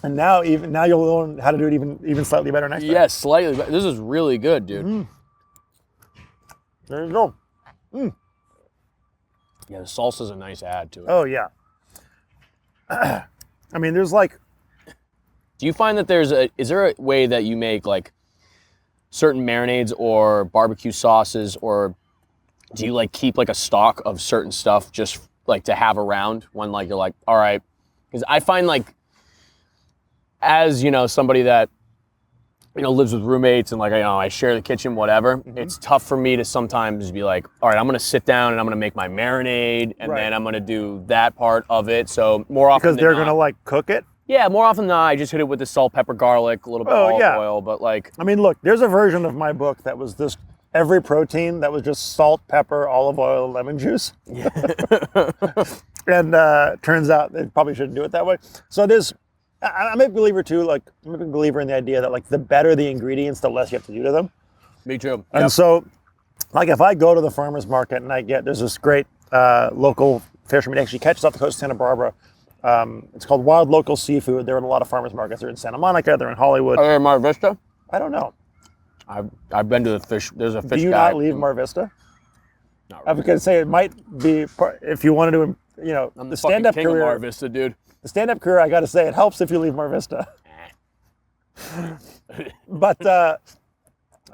And now you'll learn how to do it even slightly better next time. Yes, slightly, but this is really good, dude. There you go. Yeah, the salsa's a nice add to it. Oh yeah. I mean, there's Do you find that is there a way that you make like certain marinades or barbecue sauces, or do you keep a stock of certain stuff just to have around when you're like, all right? Because I find as somebody that lives with roommates and I share the kitchen, whatever, it's tough for me to sometimes be like, all right, I'm gonna sit down and I'm gonna make my marinade and then I'm gonna do that part of it. So more often because they're gonna cook it. Yeah, more often than not, I just hit it with the salt, pepper, garlic, a little bit of olive oil, but I mean, look, there's a version of my book that was this every protein that was just salt, pepper, olive oil, and lemon juice. And turns out they probably shouldn't do it that way. So I'm a believer too, I'm a big believer in the idea that the better the ingredients, the less you have to do to them. Me too. And so, if I go to the farmer's market and there's this great local fisherman, he actually catches off the coast of Santa Barbara. It's called Wild Local Seafood. They're in a lot of farmers markets. They're in Santa Monica. They're in Hollywood. Are they in Mar Vista? I don't know. I've been to the fish. There's a fish Do you guy. not leave Mar Vista? Not I was going to say it might be if you wanted to, I'm the fucking stand-up king of Mar career. Vista, dude. The stand-up career, I got to say, it helps if you leave Mar Vista. But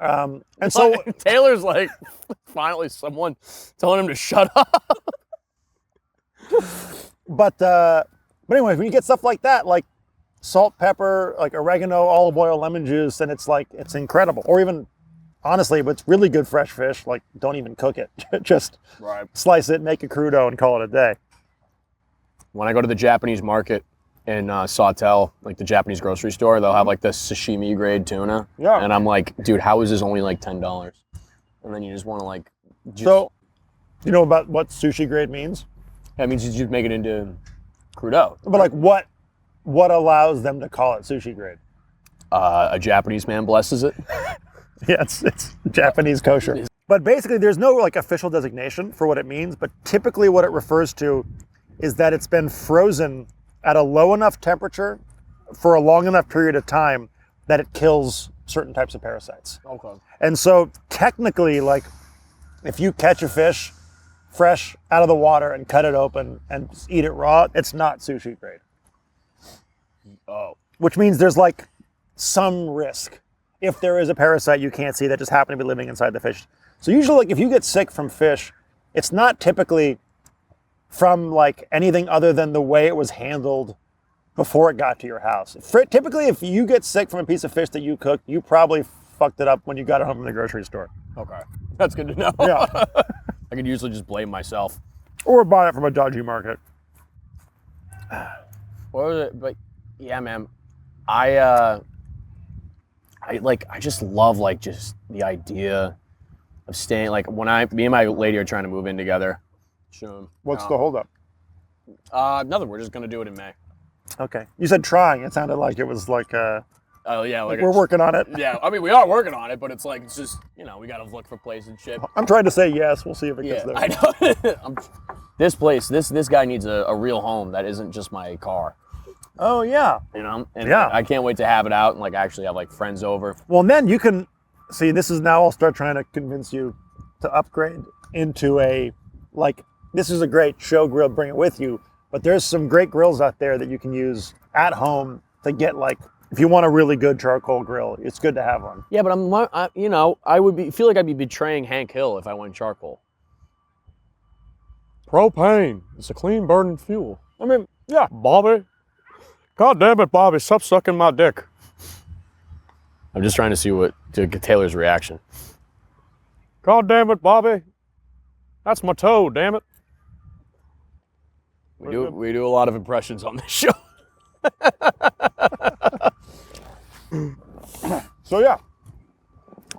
And so, Taylor's like, finally someone telling him to shut up. but anyways, when you get stuff like that, like salt, pepper, like oregano, olive oil, lemon juice, and it's incredible. Or even, honestly, if it's really good fresh fish, like don't even cook it. Just slice it, make a crudo, and call it a day. When I go to the Japanese market in Sawtell, like the Japanese grocery store, they'll have like the sashimi grade tuna. Yeah. And I'm like, dude, how is this only like $10? And then you just want to like... So, you know about what sushi grade means? That means you just make it into crudo. But like what allows them to call it sushi grade? A Japanese man blesses it. Yeah, it's Japanese kosher. But basically, there's no like official designation for what it means, but typically what it refers to is that it's been frozen at a low enough temperature for a long enough period of time that it kills certain types of parasites. Okay. And so technically, like if you catch a fish fresh out of the water and cut it open and eat it raw, it's not sushi grade. Oh. Which means there's like some risk if there is a parasite you can't see that just happened to be living inside the fish. So usually, like if you get sick from fish, it's not typically from like anything other than the way it was handled before it got to your house. Typically, if you get sick from a piece of fish that you cooked, you probably fucked it up when you got it home from the grocery store. Okay. That's good to know. Yeah. I could usually just blame myself. Or buy it from a dodgy market. What was it? But yeah, man, I just love like just the idea of staying. Like when me and my lady are trying to move in together. Soon. What's the holdup? Nothing. We're just gonna do it in May. Okay. You said trying. It sounded like it was like Oh yeah, like we're working on it. Yeah, I mean we are working on it, but it's like it's just we gotta look for places and shit. I'm trying to say yes. We'll see if it gets there. I know. This place, this guy needs a real home that isn't just my car. Oh yeah. And Yeah. I can't wait to have it out and like actually have like friends over. Well, and then you can see. This is now. I'll start trying to convince you to upgrade into a like. This is a great show grill. Bring it with you. But there's some great grills out there that you can use at home to get like. If you want a really good charcoal grill, it's good to have one. Yeah, but I would feel like I'd be betraying Hank Hill if I went charcoal. Propane. It's a clean burning fuel. I mean, yeah. Bobby. God damn it, Bobby. Stop sucking my dick. I'm just trying to see to get Taylor's reaction. God damn it, Bobby. That's my toe, damn it. We do a lot of impressions on this show. So yeah,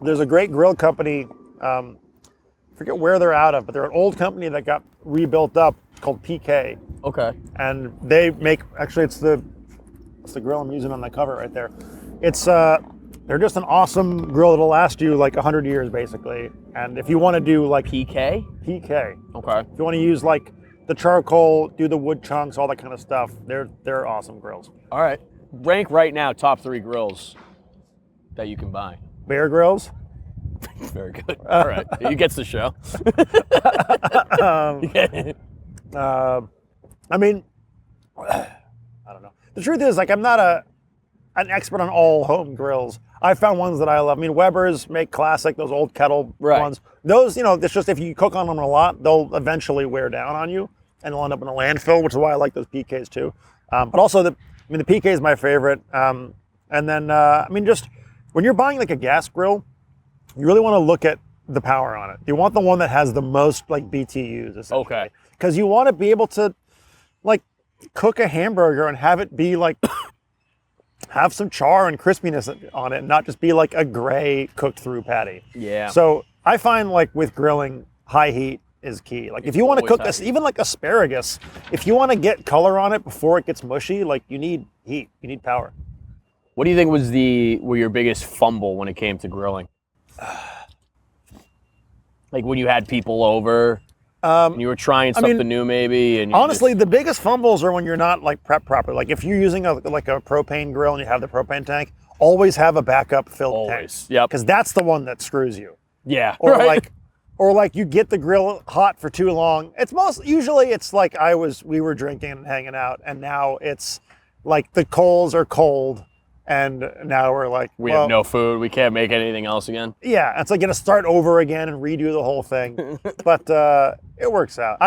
there's a great grill company. Forget where they're out of, but they're an old company that got rebuilt up called PK. Okay. And they make it's the grill I'm using on the cover right there. It's they're just an awesome grill that'll last you like 100 years basically. And if you want to do like PK? PK. Okay. If you want to use like the charcoal, do the wood chunks, all that kind of stuff, they're awesome grills. All right. Rank right now top 3 grills that you can buy. Bear grills. Very good. All right. He gets the show. I mean, I don't know. The truth is, like, I'm not an expert on all home grills. I found ones that I love. I mean, Weber's make classic, those old kettle ones. Those, it's just if you cook on them a lot, they'll eventually wear down on you and they'll end up in a landfill, which is why I like those PKs too. But also, the PK is my favorite. And then, just when you're buying like a gas grill, you really want to look at the power on it. You want the one that has the most like BTUs, essentially. Okay. Because you want to be able to like cook a hamburger and have it be like have some char and crispiness on it, and not just be like a gray cooked through patty. Yeah. So I find like with grilling, high heat is key. Like if you want to cook this, even like asparagus, if you want to get color on it before it gets mushy, like you need heat, you need power. What do you think were your biggest fumble when it came to grilling? Like when you had people over, and you were trying something new maybe, and honestly, the biggest fumbles are when you're not like prepped properly. Like if you're using a propane grill and you have the propane tank, always have a backup filled tank. Yep. Because that's the one that screws you. Yeah. Or right. like you get the grill hot for too long. Usually it's like we were drinking and hanging out, and now it's like the coals are cold And now we're like, We well, have no food. We can't make anything else again. yeah, it's like gonna start over again and redo the whole thing. But it works out.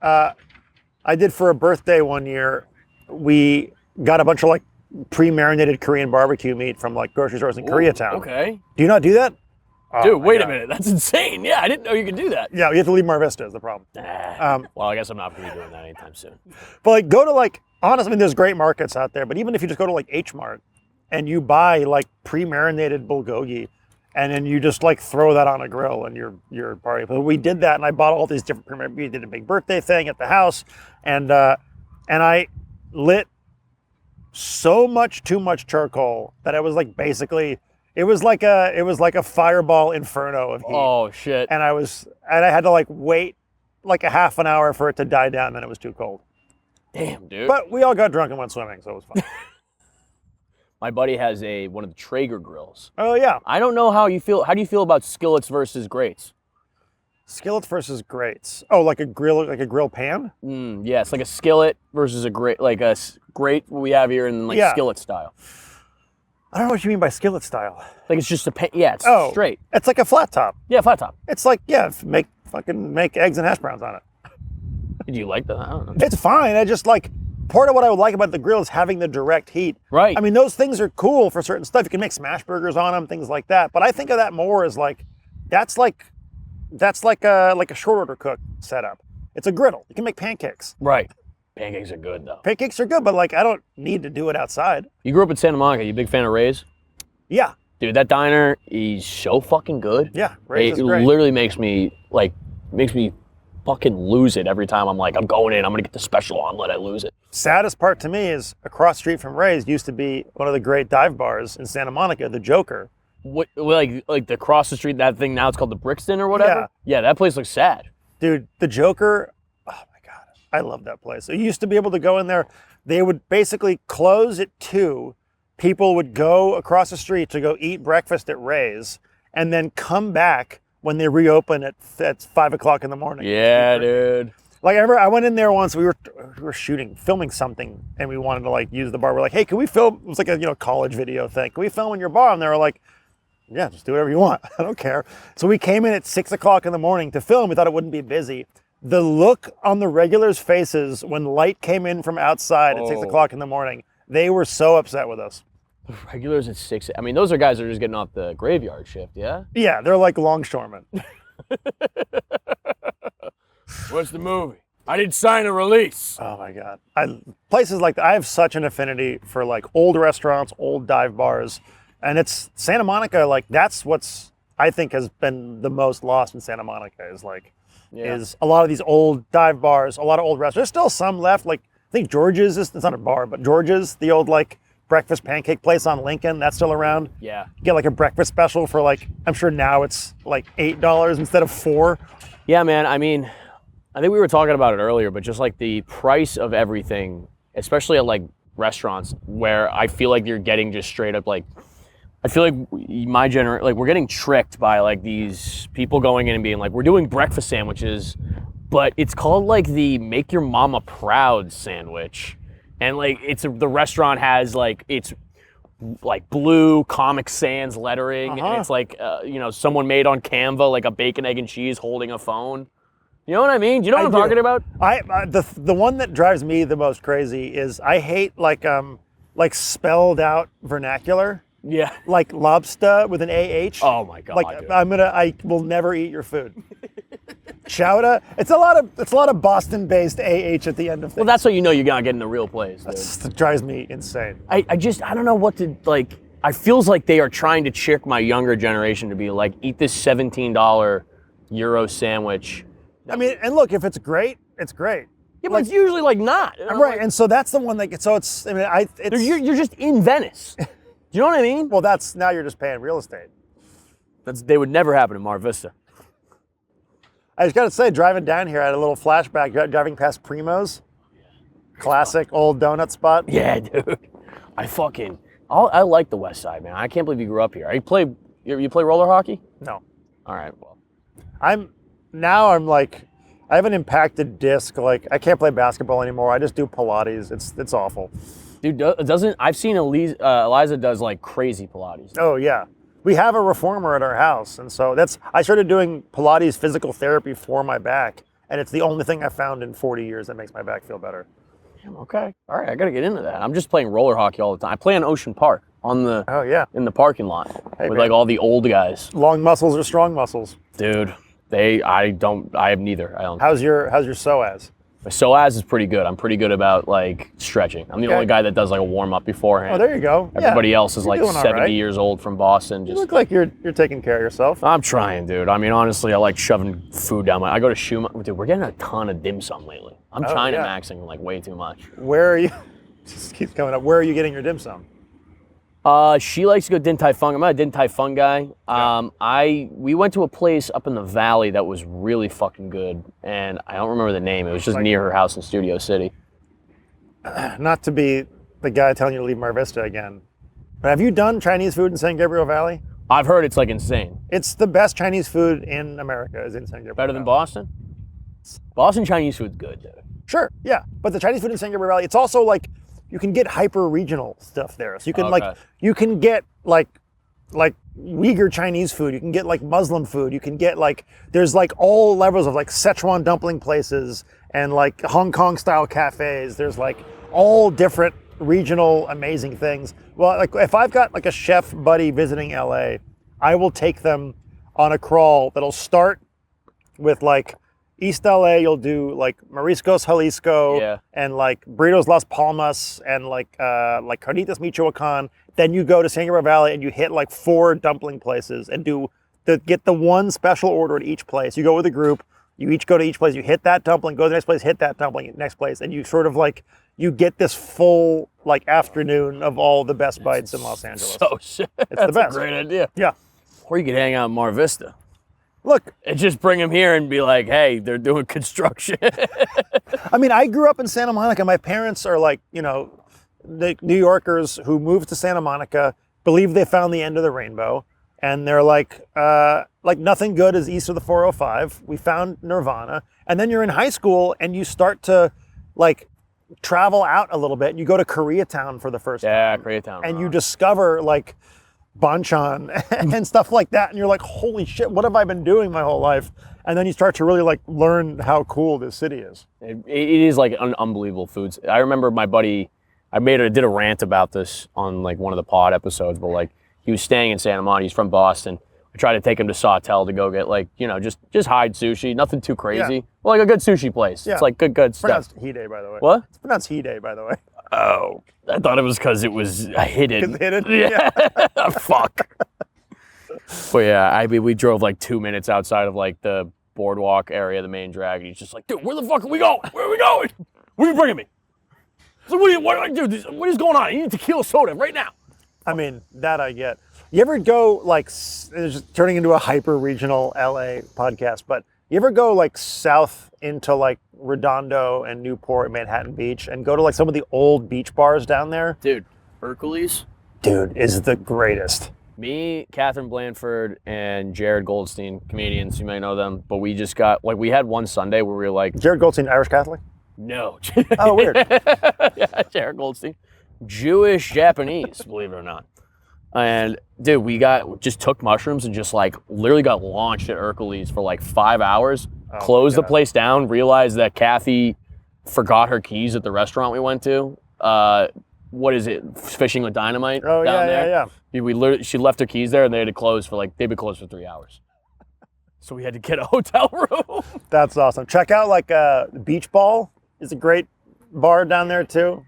I did for a birthday one year. We got a bunch of like pre-marinated Korean barbecue meat from like grocery stores in Koreatown. Okay. Do you not do that? Oh, Dude, my wait a God. minute. That's insane. Yeah, I didn't know you could do that. Yeah, you have to leave Mar Vista is the problem. Well, I guess I'm not going to be doing that anytime soon. But like go to like, honestly, I mean, there's great markets out there, but even if you just go to like H Mart and you buy like pre-marinated bulgogi and then you just like throw that on a grill and you're party. But we did that and I bought all these different, we did a big birthday thing at the house and I lit so much too much charcoal that it was like basically, it was like a fireball inferno of heat. Oh, shit. And I had to like wait like a half an hour for it to die down, then it was too cold. Damn, dude. But we all got drunk and went swimming, so it was fun. My buddy has one of the Traeger grills. Oh yeah. I don't know how you feel. How do you feel about skillets versus grates? Skillets versus grates. Oh, like a grill pan? Yeah, it's like a skillet versus a grate, like a grate we have here in like Yeah. skillet style. I don't know what you mean by skillet style. Like it's just a pan. Yeah, it's Oh, straight. It's like a flat top. Yeah, flat top. It's like, yeah, make eggs and hash browns on it. Do you like that? I don't know. It's fine. I just like, part of what I would like about the grill is having the direct heat. Right. I mean, those things are cool for certain stuff. You can make smash burgers on them, things like that. But I think of that more as like, that's like a short order cook setup. It's a griddle. You can make pancakes. Right. Pancakes are good though. Pancakes are good, but like I don't need to do it outside. You grew up in Santa Monica. You a big fan of Ray's? Yeah, Dude, that diner, he's so fucking good. yeah. Ray's It is great. literally makes me fucking lose it every time I'm like, I'm going in, I'm gonna get the special omelet, I lose it. Saddest part to me is across the street from Ray's used to be one of the great dive bars in Santa Monica, the Joker. What, like the cross the street, that thing now it's called the Brixton or whatever? Yeah, that place looks sad. Dude, the Joker, oh my God, I love that place. You used to be able to go in there. They would basically close at 2. People would go across the street to go eat breakfast at Ray's and then come back when they reopen at 5 o'clock in the morning. Yeah, dude. Like I remember I went in there once, we were filming something and we wanted to like use the bar. We're like, hey, can we film? It was like a college video thing. Can we film in your bar? And they were like, yeah, just do whatever you want. I don't care. So we came in at 6 o'clock in the morning to film. We thought it wouldn't be busy. The look on the regulars' faces when light came in from outside at 6 o'clock in the morning, they were so upset with us. Regulars at 6. I mean, those are guys that are just getting off the graveyard shift, yeah? Yeah, they're like longshoremen. What's the movie? I didn't sign a release. Oh my God. Places like that, I have such an affinity for like old restaurants, old dive bars. And it's Santa Monica, like that's what's I think has been the most lost in Santa Monica is like is a lot of these old dive bars, a lot of old restaurants. There's still some left. Like I think George's it's not a bar, but George's, the old like breakfast pancake place on Lincoln, that's still around. Yeah. You get like a breakfast special for like, I'm sure now it's like $8 instead of $4. Yeah, man. I mean, I think we were talking about it earlier, but just like the price of everything, especially at like restaurants where I feel like you're getting just straight up like, I feel like we're getting tricked by like these people going in and being like, we're doing breakfast sandwiches, but it's called like the Make Your Mama Proud sandwich. And like the restaurant has like, it's like blue Comic Sans lettering. And it's like, someone made on Canva, like a bacon, egg, and cheese holding a phone. You know what I mean? Do you know what I'm talking about? The one that drives me the most crazy is I hate like spelled out vernacular. Yeah. Like lobster with an AH. Oh my God. Like dude. I will never eat your food. Chowder. It's a lot of Boston-based AH at the end of things. Well, that's how you know you're not getting the real place. That drives me insane. I don't know what to like. I feels like they are trying to trick my younger generation to be like, eat this $17 Euro sandwich. I mean, and look, if it's great, it's great. Yeah, but it's usually like not. Right, like, and so that's the one that gets. So it's. I mean, you're just in Venice. Do you know what I mean? Well, now you're just paying real estate. They would never happen in Mar Vista. I just got to say, driving down here, I had a little flashback driving past Primo's. Classic old donut spot. Yeah, dude. I like the West Side, man. I can't believe you grew up here. You play roller hockey? No. All right, well. I'm like, I have an impacted disc. Like, I can't play basketball anymore. I just do Pilates. It's awful. Dude, I've seen Eliza does like crazy Pilates. Oh yeah. We have a reformer at our house, and so I started doing Pilates physical therapy for my back, and it's the only thing I found in 40 years that makes my back feel better. Okay. All right, I gotta get into that. I'm just playing roller hockey all the time. I play on Ocean Park in the parking lot with man. like all the old guys. Long muscles or strong muscles? Dude, I have neither. I don't. How's your psoas? My psoas is pretty good. I'm pretty good about like stretching. I'm the only guy that does like a warm up beforehand. Oh, there you go. Everybody else is like doing 70 right. years old from Boston. You look like you're taking care of yourself. I'm trying, dude. I mean, honestly, I like shoving food down I go to Schumann. Dude, we're getting a ton of dim sum lately. I'm China maxing like way too much. Where are you? Just keeps coming up. Where are you getting your dim sum? She likes to go Din Tai Fung. I'm not a Din Tai Fung guy. We went to a place up in the valley that was really fucking good, and I don't remember the name. It was just near her house in Studio City. Not to be the guy telling you to leave Mar Vista again, but have you done Chinese food in San Gabriel Valley? I've heard it's like insane. It's the best Chinese food in America is in San Gabriel Better than Valley. Boston? Boston Chinese food's good, dude. Sure, yeah, but the Chinese food in San Gabriel Valley, it's also like you can get hyper regional stuff there. So you can you can get like Uyghur Chinese food. You can get like Muslim food. You can get like there's like all levels of like Szechuan dumpling places and like Hong Kong style cafes. There's like all different regional amazing things. Well, like if I've got like a chef buddy visiting LA, I will take them on a crawl that'll start with like East LA, you'll do like Mariscos Jalisco and like Burritos Las Palmas and like Carnitas Michoacan. Then you go to San Gabriel Valley and you hit like 4 dumpling places and get the one special order at each place. You go with a group, you each go to each place, you hit that dumpling, go to the next place, hit that dumpling, next place, and you sort of like, you get this full like afternoon of all the best bites in Los Angeles. So shit. It's the best. A great idea. Yeah. Or you could hang out in Mar Vista. Look, and just bring them here and be like, hey, they're doing construction. I mean, I grew up in Santa Monica. My parents are like, the New Yorkers who moved to Santa Monica, believe they found the end of the rainbow. And they're like nothing good is east of the 405. We found Nirvana. And then you're in high school and you start to like travel out a little bit. And you go to Koreatown for the first time. Yeah, Koreatown. And you discover like banchan and stuff like that, and you're like, holy shit, what have I been doing my whole life? And then you start to really like learn how cool this city is. It is like an unbelievable foods. I remember my buddy, did a rant about this on like one of the pod episodes, but like he was staying in Santa Monica, he's from Boston. I tried to take him to Sawtell to go get like, just hide sushi, nothing too crazy. Yeah. Well, like a good sushi place. Yeah. It's like good it's stuff. It's pronounced Hide, by the way. What? It's pronounced Hide, by the way. Oh, I thought it was because it was hidden. It's hidden? Yeah. Fuck. But yeah, we drove like 2 minutes outside of like the boardwalk area, the main drag, and he's just like, dude, where the fuck are we going? Where are we going? Where are you bringing me? So what do I do? What is going on? I need tequila soda right now. I mean, that I get. You ever go like, it's just turning into a hyper regional LA podcast, but you ever go like south into like Redondo and Newport, Manhattan Beach, and go to like some of the old beach bars down there? Dude, Hercules? Dude, is the greatest. Me, Catherine Blanford, and Jared Goldstein, comedians, you may know them, but we just got, like, we had one Sunday where we were like... Jared Goldstein, Irish Catholic? No. Oh, weird. Yeah, Jared Goldstein. Jewish Japanese, believe it or not. And dude, we just took mushrooms and just like literally got launched at Hercules for like 5 hours, closed the place down, realized that Kathy forgot her keys at the restaurant we went to. What is it? Fishing with Dynamite down there? Yeah. She left her keys there and they had to close for they'd been closed for 3 hours. So we had to get a hotel room. That's awesome. Check out like Beach Ball is a great bar down there too.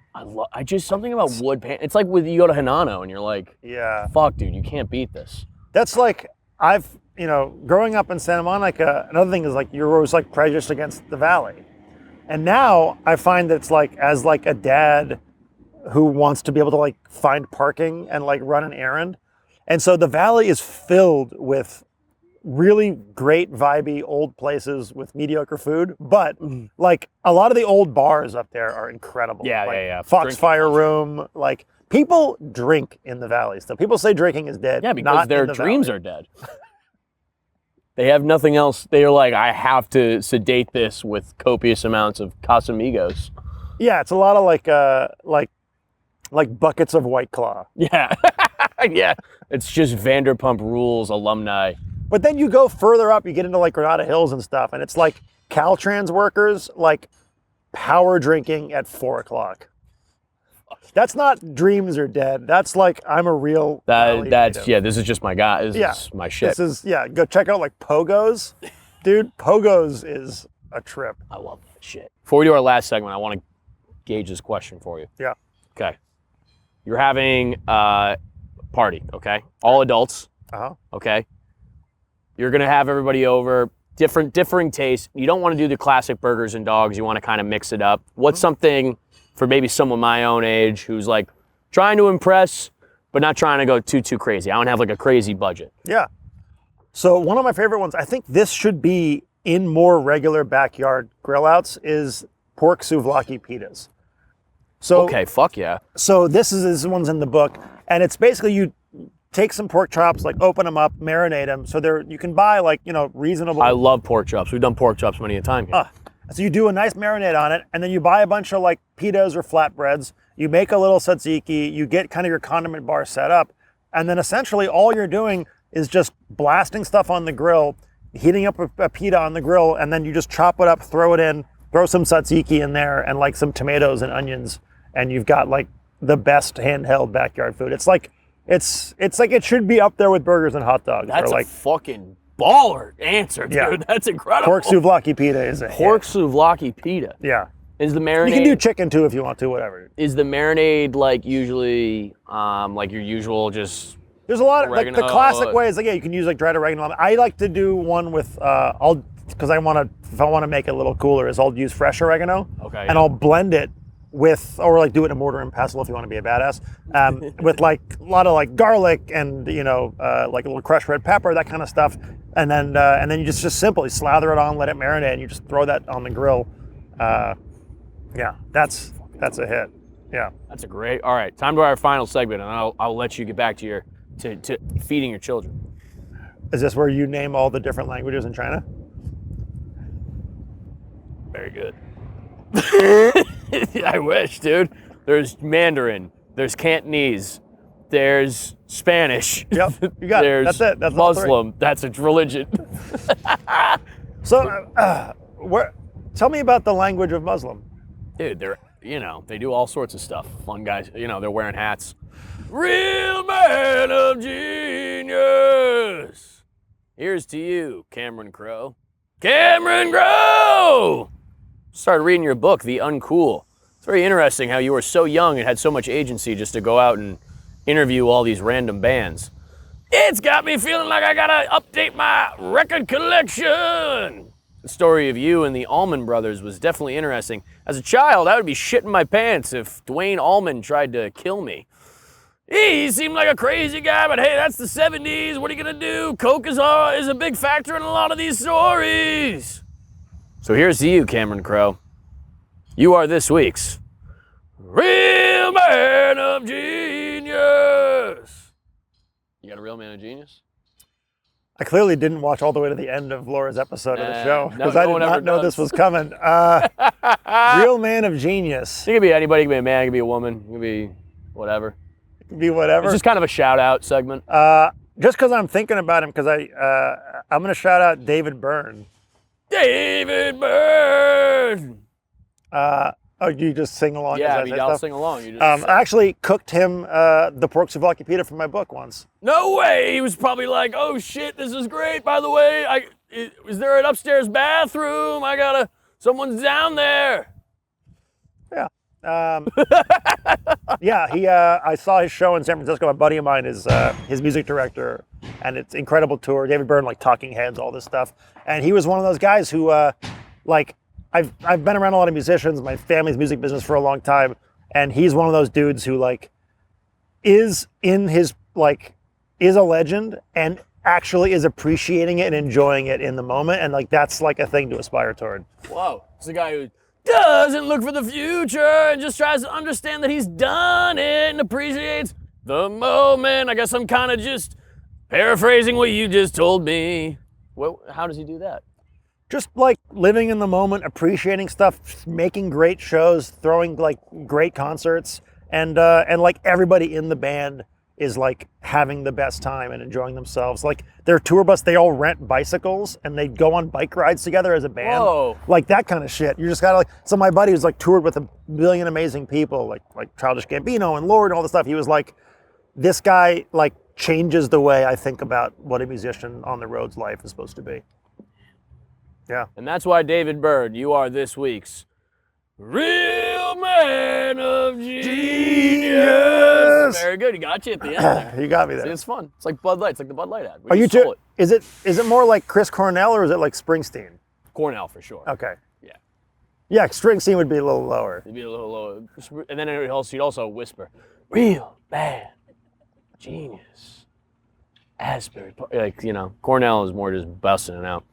I just something about wood pan. It's like when you go to Hanano and you're like, yeah, fuck, dude, you can't beat this. That's like growing up in Santa Monica. Another thing is like you're always like prejudiced against the valley, and now I find that it's like as like a dad who wants to be able to like find parking and like run an errand, and so the valley is filled with really great vibey old places with mediocre food, but like a lot of the old bars up there are incredible. Yeah. Foxfire Room, like people drink in the valley still. People say drinking is dead. Yeah, because their dreams are dead. They have nothing else. They are like, I have to sedate this with copious amounts of Casamigos. Yeah, it's a lot of like like buckets of White Claw. Yeah. Yeah. It's just Vanderpump Rules alumni. But then you go further up, you get into like Granada Hills and stuff, and it's like Caltrans workers like power drinking at 4 o'clock. That's not dreams are dead. That's like I'm a real Valley That's native. yeah. This is just my guy. This Yeah. is my shit. This is go check out like Pogos. Dude, Pogos is a trip. I love that shit. Before we do our last segment, I want to gauge this question for you. Yeah. Okay. You're having a party, okay? All adults, Uh-huh. okay? You're gonna have everybody over, differing tastes. You don't want to do the classic burgers and dogs. You want to kind of mix it up. What's something for maybe someone my own age who's like trying to impress, but not trying to go too crazy? I don't have like a crazy budget. Yeah. So one of my favorite ones, I think this should be in more regular backyard grill outs, is pork souvlaki pitas. So Okay, fuck yeah. So this one's in the book, and it's basically you take some pork chops, like open them up, marinate them, so you can buy like reasonable. I love pork chops. We've done pork chops many a time here. So you do a nice marinade on it, and then you buy a bunch of like pitas or flatbreads. You make a little tzatziki. You get kind of your condiment bar set up, and then essentially all you're doing is just blasting stuff on the grill, heating up a pita on the grill, and then you just chop it up, throw it in, throw some tzatziki in there, and like some tomatoes and onions, and you've got like the best handheld backyard food. It's like it should be up there with burgers and hot dogs. That's or like a fucking baller answer, dude. Yeah. That's incredible. pork souvlaki pita is a Pork hit. souvlaki pita. Yeah. Is the You marinade? can do chicken too if you want to, whatever. Is the marinade like usually like your usual just? There's a lot of like the Oregano, classic ways. Like you can use like dried oregano. I like to do one with because if I want to make it a little cooler, is I'll use fresh oregano. Okay, And yeah. I'll blend it with, or like do it in a mortar and pestle if you want to be a badass, with like a lot of like garlic and like a little crushed red pepper, that kind of stuff, and then you just simply slather it on, let it marinate, and you just throw that on the grill. Yeah, that's a hit. Yeah. That's a great. All right, time to our final segment, and I'll let you get back to your to feeding your children. Is this where you name all the different languages in China? Very good. I wish, dude. There's Mandarin. There's Cantonese. There's Spanish. Yep, you got it. There's That's it. That's all three. Muslim. That's a religion. So, tell me about the language of Muslim. Dude, they do all sorts of stuff. Fun guys. They're wearing hats. Real man of genius. Here's to you, Cameron Crowe. Cameron Crowe! Started reading your book, The Uncool. It's very interesting how you were so young and had so much agency just to go out and interview all these random bands. It's got me feeling like I gotta update my record collection. The story of you and the Allman Brothers was definitely interesting. As a child, I would be shitting my pants if Dwayne Allman tried to kill me. He seemed like a crazy guy, but hey, that's the 70s. What are you gonna do? Coke is a big factor in a lot of these stories. So here's to you, Cameron Crowe. You are this week's Real Man of Genius. You got a Real Man of Genius? I clearly didn't watch all the way to the end of Laura's episode of the show because no I did one ever not know does. this was coming. Real Man of Genius. It could be anybody. It could be a man. It could be a woman. It could be whatever. It could be whatever. It's just kind of a shout-out segment. Just because I'm thinking about him, because I'm going to shout out David Byrne. David Byrne. You just sing along. Yeah, as I I mean, say I'll stuff? sing along. You just I actually cooked him the pork souvlaki pita from my book once. No way! He was probably like, "Oh shit, this is great." By the way, is there an upstairs bathroom? Someone's down there. Yeah. I saw his show in San Francisco. A buddy of mine is his music director, and it's an incredible tour. David Byrne, like Talking Heads, all this stuff, and he was one of those guys who, I've been around a lot of musicians. My family's music business for a long time, and he's one of those dudes who is a legend and actually is appreciating it and enjoying it in the moment, and that's a thing to aspire toward. Whoa, it's a guy who doesn't look for the future and just tries to understand that he's done it and appreciates the moment. I guess I'm kind of just paraphrasing what you just told me. Well, how does he do that? Just living in the moment, appreciating stuff, making great shows, throwing great concerts, and like everybody in the band is like having the best time and enjoying themselves. Like their tour bus, they all rent bicycles and they go on bike rides together as a band. Whoa. Like that kind of shit. You just gotta like. So my buddy was like toured with a billion amazing people, like Childish Gambino and Lord and all this stuff. He was like, this guy like changes the way I think about what a musician on the road's life is supposed to be. Yeah. And that's why, David Bird, you are this week's Real Man of Genius. Very good. He got you at the end there. You got me See, there. it's fun. It's like Bud Light. It's like the Bud Light ad. Are you stole too? Is it more like Chris Cornell or is it like Springsteen? Cornell for sure. Okay. Yeah. Yeah, Springsteen would be a little lower. It'd be a little low. And then you'd also whisper, Real Man Genius. Asbury Park. Like, you know, Cornell is more just busting it out.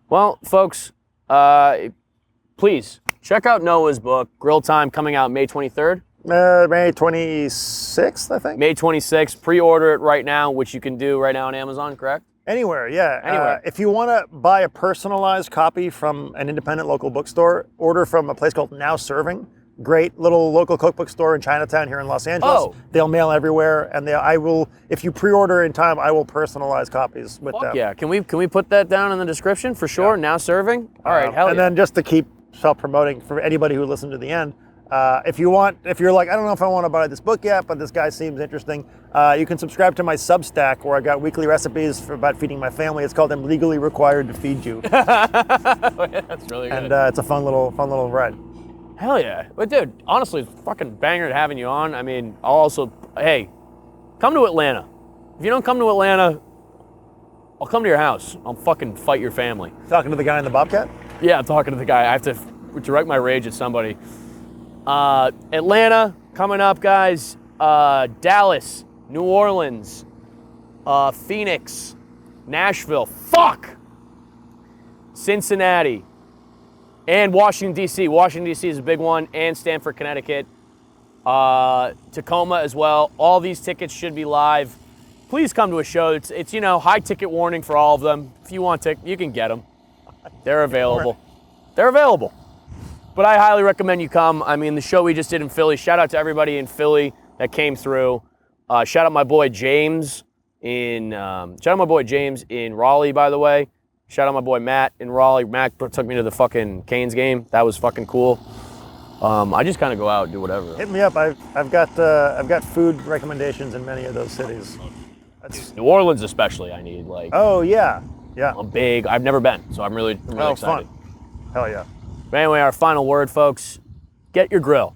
Well, folks, please check out Noah's book, Grill Time, coming out May 23rd. May 26th, I think. May 26th. Pre-order it right now, which you can do right now on Amazon, correct? Anywhere, yeah. Anywhere. If you want to buy a personalized copy from an independent local bookstore, order from a place called Now Serving. Great little local cookbook store in Chinatown here in Los Angeles. Oh. They'll mail everywhere, and I will. If you pre-order in time, I will personalize copies with them. Yeah. Can we put that down in the description for sure? Now serving. All right. Hell and yeah. then just to keep self-promoting for anybody who listened to the end, if you're like, I don't know if I want to buy this book yet, but this guy seems interesting, you can subscribe to my Substack where I got weekly recipes about feeding my family. It's called "I'm Legally Required to Feed You," That's really good. and it's a fun little ride. Hell yeah. But dude, honestly, it's fucking banger having you on. I mean, I'll also, hey, come to Atlanta. If you don't come to Atlanta, I'll come to your house. I'll fucking fight your family. Talking to the guy in the Bobcat. Yeah, I'm talking to the guy. I have to direct my rage at somebody. Atlanta coming up, guys. Dallas, New Orleans, Phoenix, Nashville. Fuck! Cincinnati. And Washington, D.C. Washington, D.C. is a big one, and Stamford, Connecticut. Tacoma as well. All these tickets should be live. Please come to a show. It's high ticket warning for all of them. If you want tickets, you can get them. They're available. They're available. But I highly recommend you come. I mean, the show we just did in Philly, shout out to everybody in Philly that came through. Shout out my boy James in Raleigh, by the way. Shout out my boy Matt in Raleigh. Matt took me to the fucking Canes game. That was fucking cool. I just kind of go out and do whatever. Hit me up. I've got food recommendations in many of those cities. New Orleans especially, I need Oh yeah. I've never been, so I'm really excited. Fun. Hell yeah. But anyway, our final word, folks, get your grill.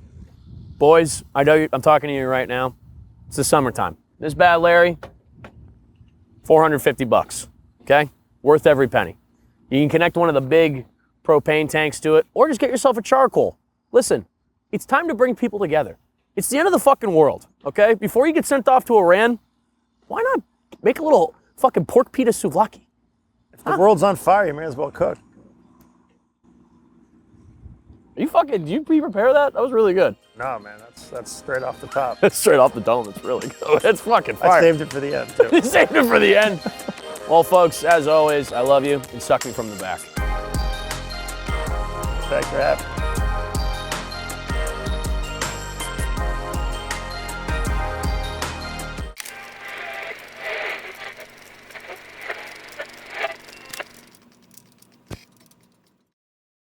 Boys, I know I'm talking to you right now. It's the summertime. This bad Larry, $450, okay? Worth every penny. You can connect one of the big propane tanks to it, or just get yourself a charcoal. Listen, it's time to bring people together. It's the end of the fucking world, okay? Before you get sent off to Iran, why not make a little fucking pork pita souvlaki? If the world's on fire, you may as well cook. Did you pre-prepare that? That was really good. No, man, that's straight off the top. It's straight off the dome. It's really good. It's fucking fire. I saved it for the end, too. You saved it for the end. Well, folks, as always, I love you and suck me from the back. Thanks for having me.